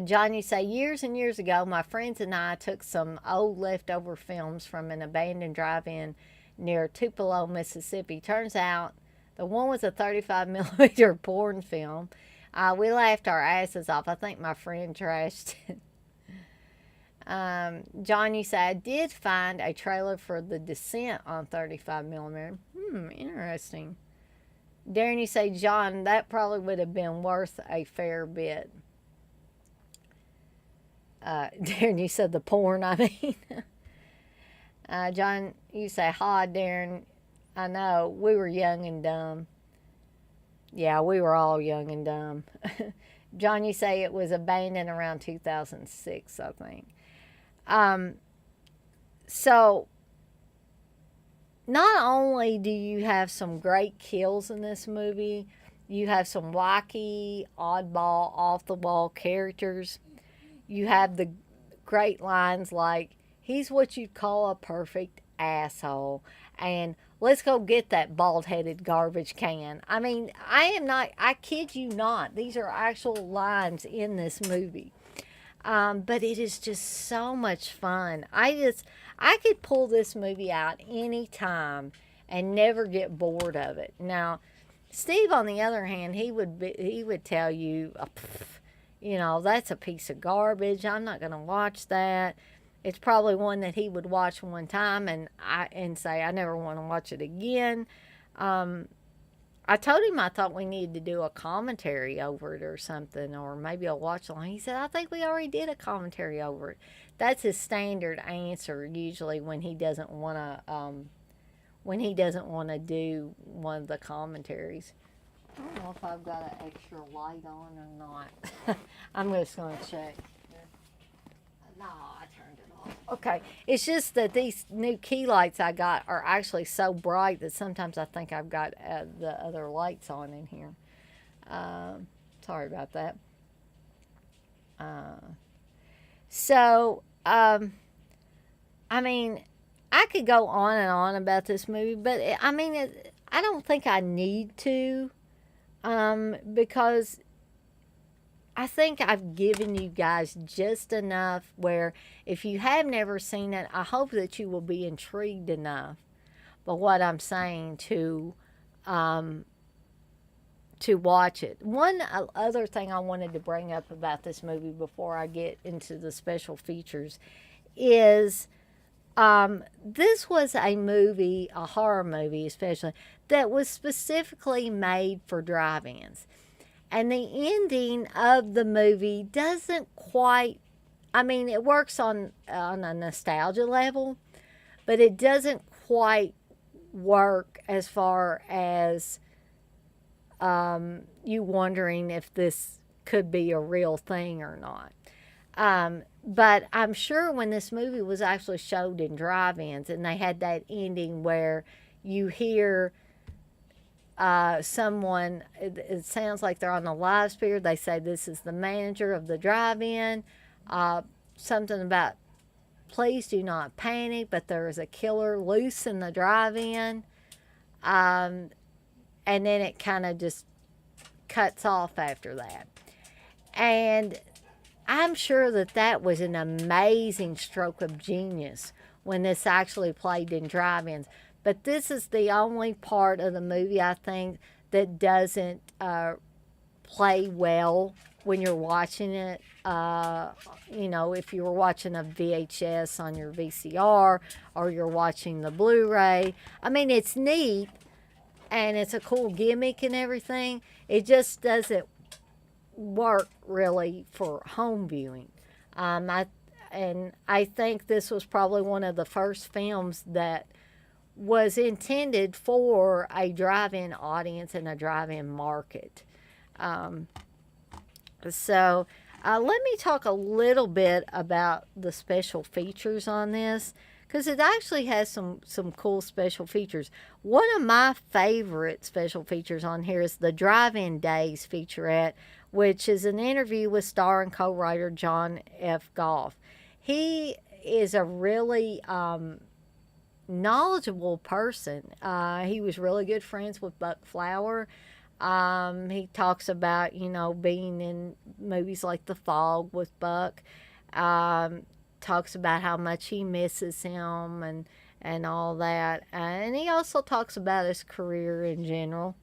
John, you say, years and years ago, my friends and I took some old leftover films from an abandoned drive-in near Tupelo, Mississippi. Turns out the one was a 35 millimeter porn film. We laughed our asses off. I think my friend trashed it. John, you say, I did find a trailer for The Descent on 35 millimeter. Interesting. Darren, you say, John, that probably would have been worth a fair bit. Darren, you said the porn, I mean. John, you say, hi, Darren. I know, we were young and dumb. Yeah, we were all young and dumb. John, you say it was abandoned around 2006, I think. So, not only do you have some great kills in this movie, you have some wacky, oddball, off-the-wall characters. You have the great lines like, he's what you'd call a perfect asshole, and let's go get that bald-headed garbage can. I mean, I kid you not, these are actual lines in this movie. But it is just so much fun. I could pull this movie out any time and never get bored of it. Now, Steve, on the other hand, he would tell you, that's a piece of garbage. I'm not going to watch that. It's probably one that he would watch one time and say, I never want to watch it again. I told him I thought we needed to do a commentary over it or something, or maybe a watch along. He said, I think we already did a commentary over it. That's his standard answer usually when he doesn't want to do one of the commentaries. I don't know if I've got an extra light on or not. I'm just going to check. No, I turned it off. Okay, it's just that these new key lights I got are actually so bright that sometimes I think I've got the other lights on in here. Sorry about that. I mean, I could go on and on about this movie, but I don't think I need to, because I think I've given you guys just enough where if you have never seen it, I hope that you will be intrigued enough by what I'm saying to watch it. One other thing I wanted to bring up about this movie before I get into the special features is this was a movie, a horror movie especially, that was specifically made for drive-ins. And the ending of the movie doesn't quite, it works on a nostalgia level, but it doesn't quite work as far as you wondering if this could be a real thing or not. But I'm sure when this movie was actually showed in drive-ins and they had that ending where you hear someone, it sounds like they're on the live speaker. They say, "This is the manager of the drive-in." Something about, "Please do not panic, but there is a killer loose in the drive-in." And then it kind of just cuts off after that. And I'm sure that that was an amazing stroke of genius when this actually played in drive-ins. But this is the only part of the movie, I think, that doesn't play well when you're watching it. If you were watching a VHS on your VCR or you're watching the Blu-ray. I mean, it's neat and it's a cool gimmick and everything. It just doesn't work really for home viewing. I think this was probably one of the first films that was intended for a drive-in audience and a drive-in market. So let me talk a little bit about the special features on this, because it actually has some cool special features. One of my favorite special features on here is the Drive-In Days featurette, which is an interview with star and co-writer John F. Goff. He is a really knowledgeable person. He was really good friends with Buck Flower. He talks about, being in movies like The Fog with Buck. Talks about how much he misses him and all that. And he also talks about his career in general.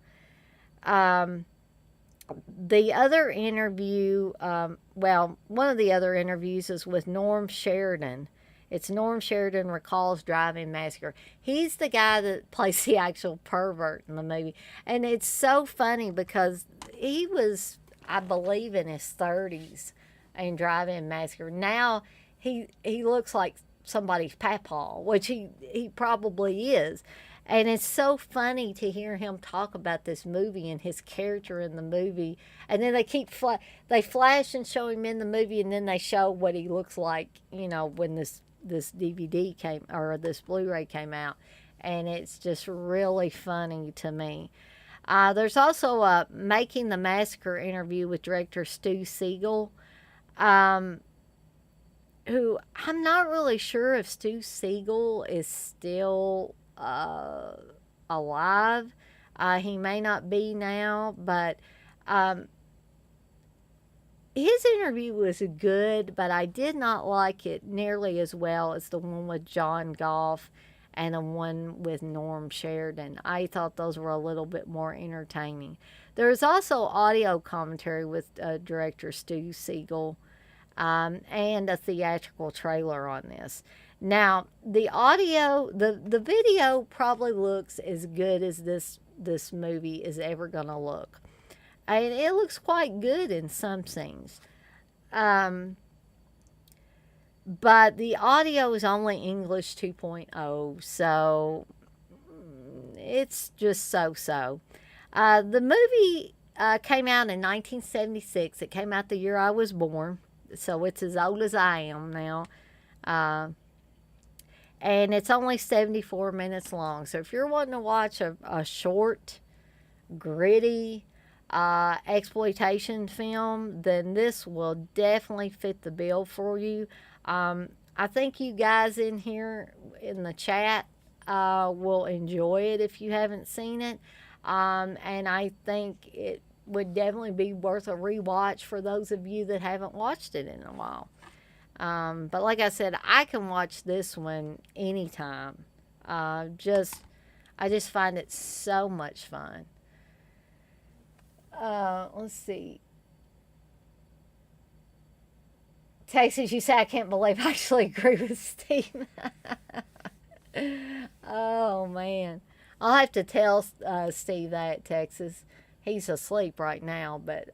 The other interview, one of the other interviews is with Norm Sheridan. It's Norm Sheridan Recalls Drive-In Massacre. He's the guy that plays the actual pervert in the movie. And it's so funny because he was, I believe, in his 30s in Drive-In Massacre. Now he looks like somebody's papaw, which he probably is. And it's so funny to hear him talk about this movie and his character in the movie. And then they flash and show him in the movie, and then they show what he looks like, when this DVD came, or this Blu-ray came out. And it's just really funny to me. There's also a Making the Massacre interview with director Stu Siegel, who I'm not really sure if Stu Siegel is still alive. He may not be now, but his interview was good, but I did not like it nearly as well as the one with John Goff and the one with Norm Sheridan. I thought those were a little bit more entertaining. There's also audio commentary with director Stu Siegel, and a theatrical trailer on this. Now, the audio, the video probably looks as good as this movie is ever going to look. And it looks quite good in some scenes. But the audio is only English 2.0, so it's just so-so. The movie came out in 1976. It came out the year I was born, so it's as old as I am now. And it's only 74 minutes long. So if you're wanting to watch a short, gritty exploitation film, then this will definitely fit the bill for you. I think you guys in here in the chat will enjoy it if you haven't seen it. And I think it would definitely be worth a rewatch for those of you that haven't watched it in a while. But like I said, I can watch this one anytime. I just find it so much fun. Let's see. Texas, you say, I can't believe I actually agree with Steve. Oh, man. I'll have to tell Steve that, Texas. He's asleep right now, but,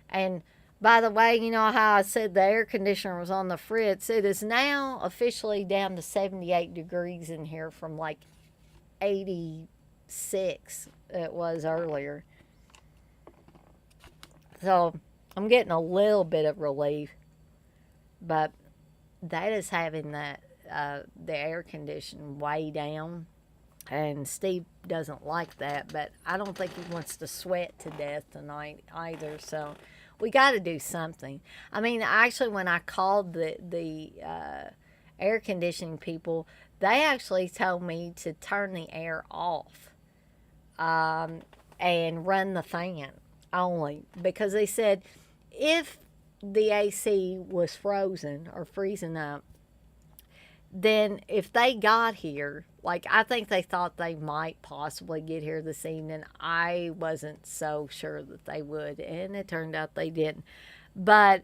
and by the way, you know how I said the air conditioner was on the fritz? It is now officially down to 78 degrees in here from like 86 it was earlier. So I'm getting a little bit of relief, but that is having the air conditioning way down. And Steve doesn't like that, but I don't think he wants to sweat to death tonight either. So we got to do something. I mean, actually, when I called the air conditioning people, they actually told me to turn the air off, um, and run the fan only, because they said if the AC was frozen or freezing up, then if they got here, like I think they thought they might possibly get here this evening. I wasn't so sure that they would, and it turned out they didn't. But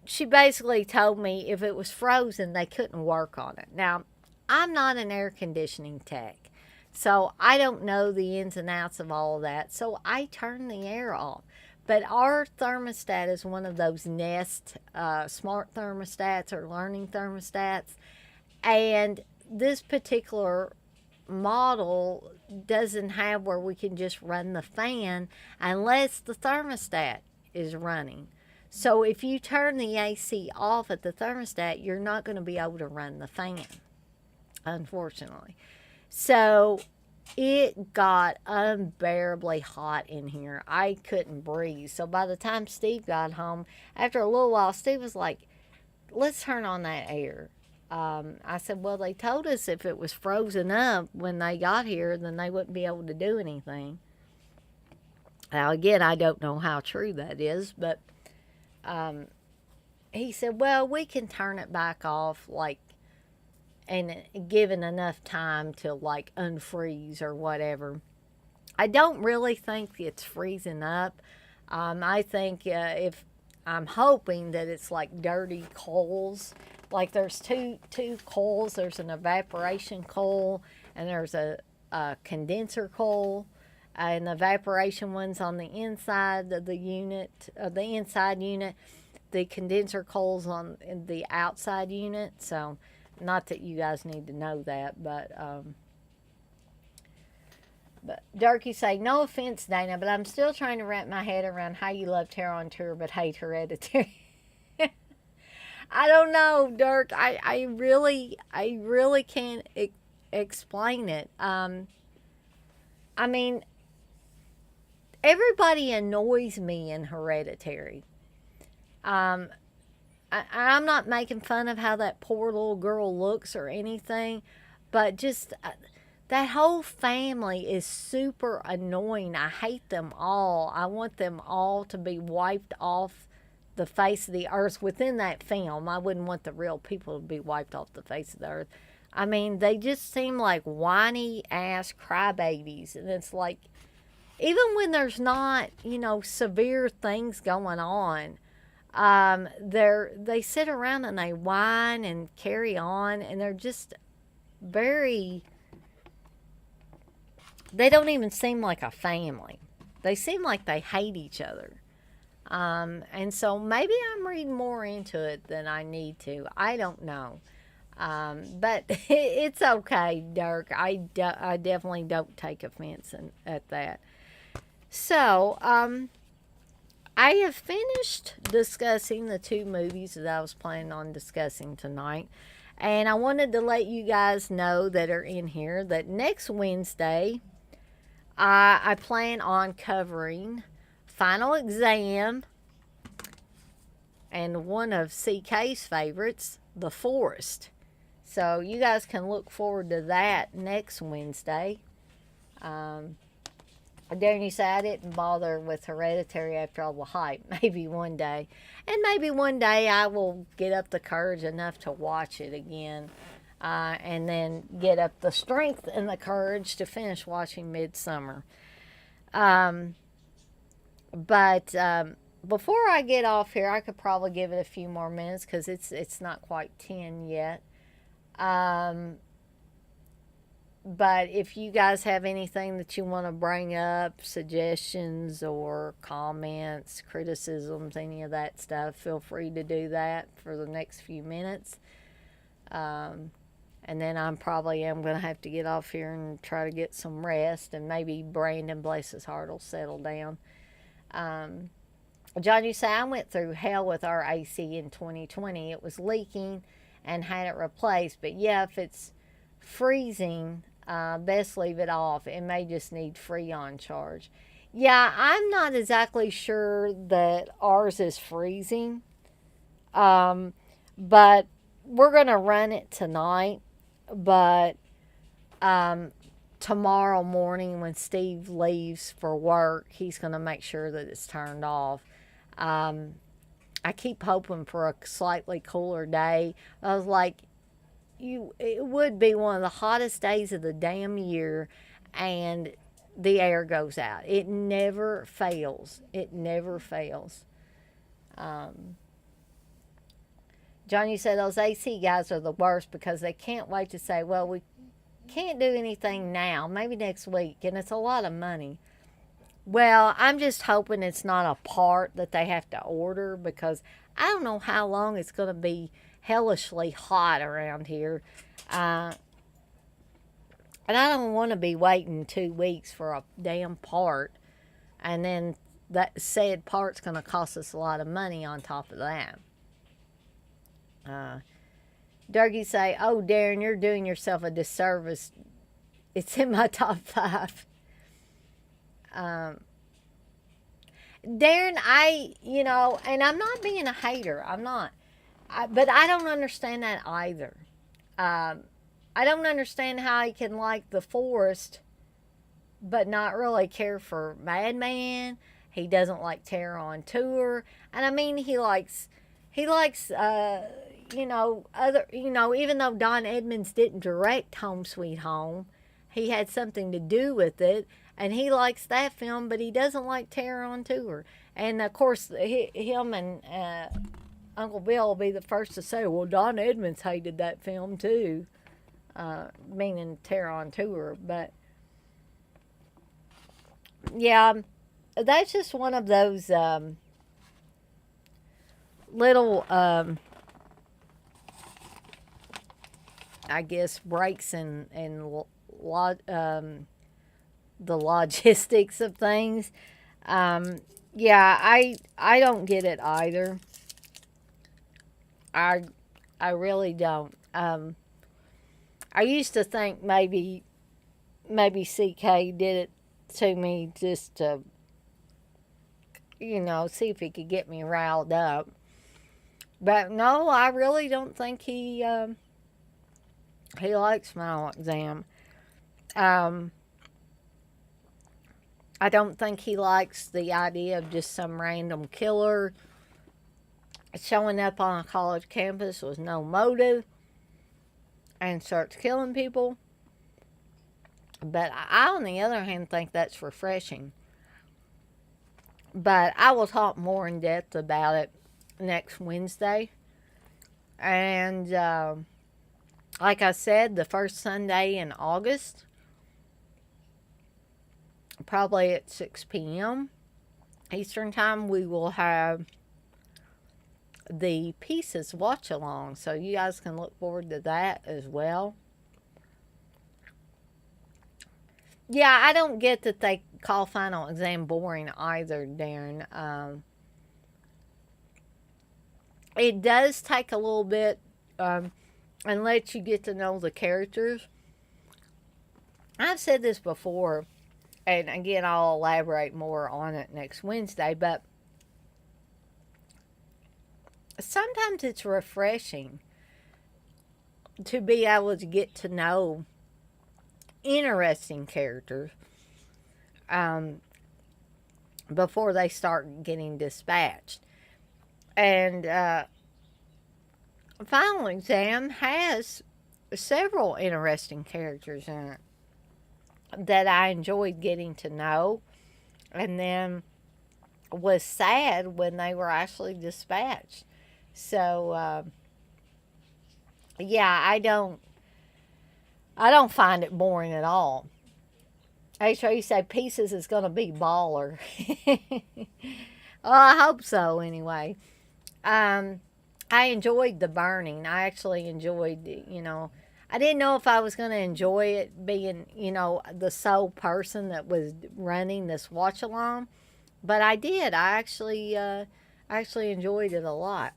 she basically told me if it was frozen, they couldn't work on it. Now, I'm not an air conditioning tech, so I don't know the ins and outs of all of that. So I turned the air off. But our thermostat is one of those Nest smart thermostats or learning thermostats. And this particular model doesn't have where we can just run the fan unless the thermostat is running. So if you turn the AC off at the thermostat, you're not going to be able to run the fan, unfortunately. So it got unbearably hot in here. I couldn't breathe. So by the time Steve got home, after a little while, Steve was like, let's turn on that air. I said, well, they told us if it was frozen up when they got here, then they wouldn't be able to do anything. Now, again, I don't know how true that is, but he said, well, we can turn it back off, like, and given enough time to, like, unfreeze or whatever. I don't really think it's freezing up. I think if I'm hoping that it's like dirty coals. Like there's two coals. There's an evaporation coal and there's a condenser coal. And the evaporation one's on the inside of the unit, the inside unit. The condenser coal's on the outside unit. So, not that you guys need to know that, but Durkee say, no offense, Dana, but I'm still trying to wrap my head around how you love Terror on Tour but hate Hereditary. I don't know, Dirk. I really can't explain it. I mean, everybody annoys me in Hereditary. I'm not making fun of how that poor little girl looks or anything, but just that whole family is super annoying. I hate them all. I want them all to be wiped off the face of the earth within that film. I wouldn't want the real people to be wiped off the face of the earth. I mean, they just seem like whiny ass crybabies. And it's like, even when there's not, severe things going on, they sit around and they whine and carry on, and they're just very, they don't even seem like a family. They seem like they hate each other. And so maybe I'm reading more into it than I need to. I don't know. But it's okay, Dirk. I definitely don't take offense at that. So, I have finished discussing the two movies that I was planning on discussing tonight. And I wanted to let you guys know that are in here that next Wednesday, I plan on covering Final Exam and one of CK's favorites, The Forest. So you guys can look forward to that next Wednesday. I dare you say I didn't bother with Hereditary after all the hype. Maybe one day. And maybe one day I will get up the courage enough to watch it again. And then get up the strength and the courage to finish watching Midsummer. But before I get off here, I could probably give it a few more minutes because it's not quite 10 yet. But if you guys have anything that you want to bring up, suggestions or comments, criticisms, any of that stuff, feel free to do that for the next few minutes. And then I probably am going to have to get off here and try to get some rest, and maybe Brandon, bless his heart, will settle down. John, you say I went through hell with our AC in 2020. It was leaking and had it replaced. But yeah, if it's freezing, best leave it off. It may just need Freon charge. Yeah, I'm not exactly sure that ours is freezing, um, but we're gonna run it tonight. But um, tomorrow morning when Steve leaves for work, he's gonna make sure that it's turned off. Um, I keep hoping for a slightly cooler day. I was like, it would be one of the hottest days of the damn year, and the air goes out. It never fails. It never fails. Um, Johnny said those AC guys are the worst because they can't wait to say, well, we can't do anything now, maybe next week, and it's a lot of money. Well, I'm just hoping it's not a part that they have to order because I don't know how long it's going to be hellishly hot around here. Uh, and I don't want to be waiting 2 weeks for a damn part. And then that said part's going to cost us a lot of money on top of that. Uh, Durkee say, oh, Darren, you're doing yourself a disservice. It's in my top 5. Um, Darren, and I'm not being a hater. I'm not. But I don't understand that either. Um, I don't understand how he can like The Forest, but not really care for Madman. He doesn't like Terror on Tour, and I mean even though Don Edmonds didn't direct Home Sweet Home, he had something to do with it, and he likes that film, but he doesn't like Terror on Tour. And of course, him and Uncle Bill will be the first to say, well, Don Edmonds hated that film too, meaning Terror on Tour. But yeah, that's just one of those little, I guess, breaks in the logistics of things. Yeah, I don't get it either. I I really don't. I used to think maybe CK did it to me just to see if he could get me riled up. But no, I really don't think he likes Final Exam. Um, I don't think he likes the idea of just some random killer showing up on a college campus with no motive and starts killing people. But I, on the other hand, think that's refreshing. But I will talk more in depth about it next Wednesday. And like I said, the first Sunday in August, probably at 6 p.m. Eastern Time, we will have the Pieces watch along. So you guys can look forward to that as well. Yeah, I don't get that they call Final Exam boring either, Darren. It does take a little bit and let you get to know the characters. I've said this before, and again, I'll elaborate more on it next Wednesday, but sometimes it's refreshing to be able to get to know interesting characters before they start getting dispatched. And Final Exam has several interesting characters in it that I enjoyed getting to know, and then was sad when they were actually dispatched. So yeah, I don't find it boring at all. HO, say Pieces is going to be baller. Well, I hope so anyway. I enjoyed The Burning. I actually enjoyed, I didn't know if I was going to enjoy it being, the sole person that was running this watch along. But I did. I actually enjoyed it a lot.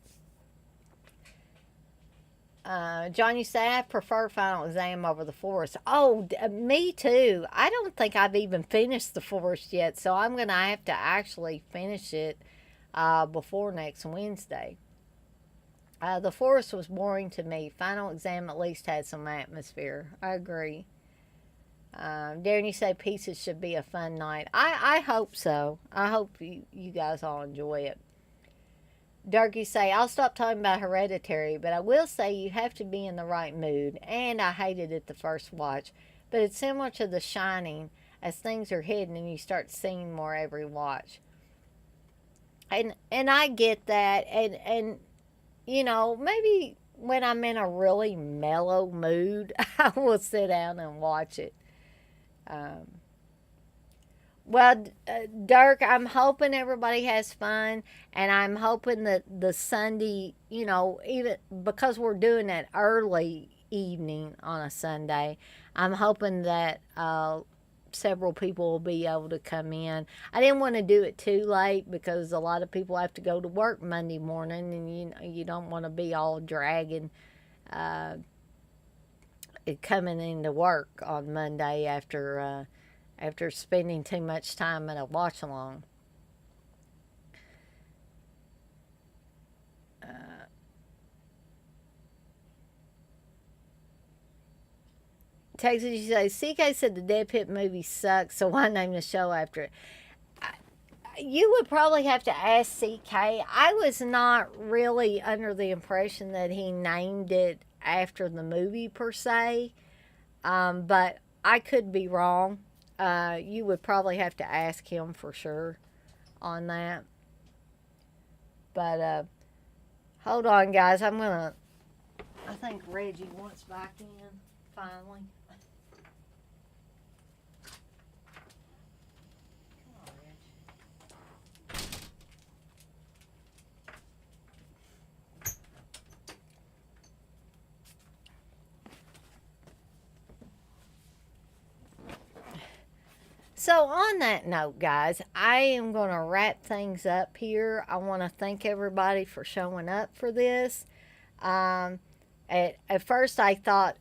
John, you say I prefer Final Exam over the Forest. Oh, me too. I don't think I've even finished the Forest yet, so I'm gonna have to actually finish it before next Wednesday. The Forest was boring to me. Final Exam at least had some atmosphere. I agree. Darren, you say Pieces should be a fun night. I hope so. I hope you guys all enjoy it. Dirk, you say, I'll stop talking about Hereditary, but I will say you have to be in the right mood, and I hated it the first watch. But it's similar to The Shining, as things are hidden and you start seeing more every watch. And I get that, and maybe when I'm in a really mellow mood, I will sit down and watch it. Um, Well, Dirk, I'm hoping everybody has fun, and I'm hoping that the Sunday, even because we're doing it early evening on a Sunday, I'm hoping that several people will be able to come in. I didn't want to do it too late because a lot of people have to go to work Monday morning, and you don't want to be all dragging uh, coming into work on Monday after spending too much time at a watch along. Uh, Texas, you say, CK said the Dead Pit movie sucks, so why name the show after it? You would probably have to ask CK. I was not really under the impression that he named it after the movie per se, but I could be wrong. You would probably have to ask him for sure on that. But hold on, guys. I think Reggie wants back in finally. Come on, Reggie. So, on that note, guys, I am going to wrap things up here. I want to thank everybody for showing up for this. Um, at first, I thought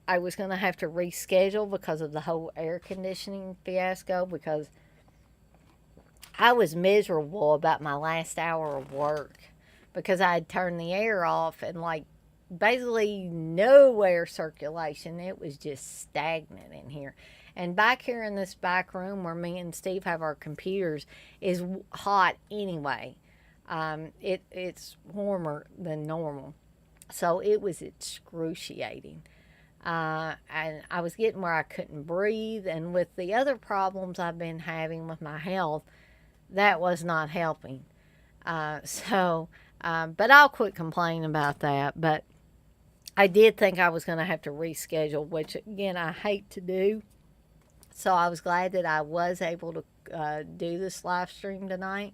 I was going to have to reschedule because of the whole air conditioning fiasco, because I was miserable about my last hour of work because I had turned the air off and, like, basically no air circulation. It was just stagnant in here. And back here in this back room where me and Steve have our computers is hot anyway. It's warmer than normal. So it was excruciating. And I was getting where I couldn't breathe. And with the other problems I've been having with my health, that was not helping. But I'll quit complaining about that. But I did think I was going to have to reschedule, which again, I hate to do. So I was glad that I was able to do this live stream tonight.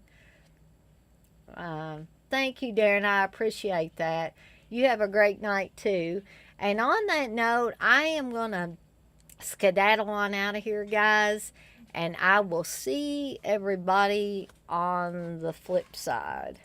Thank you, Darren. I appreciate that. You have a great night too. And on that note, I am going to skedaddle on out of here, guys. And I will see everybody on the flip side.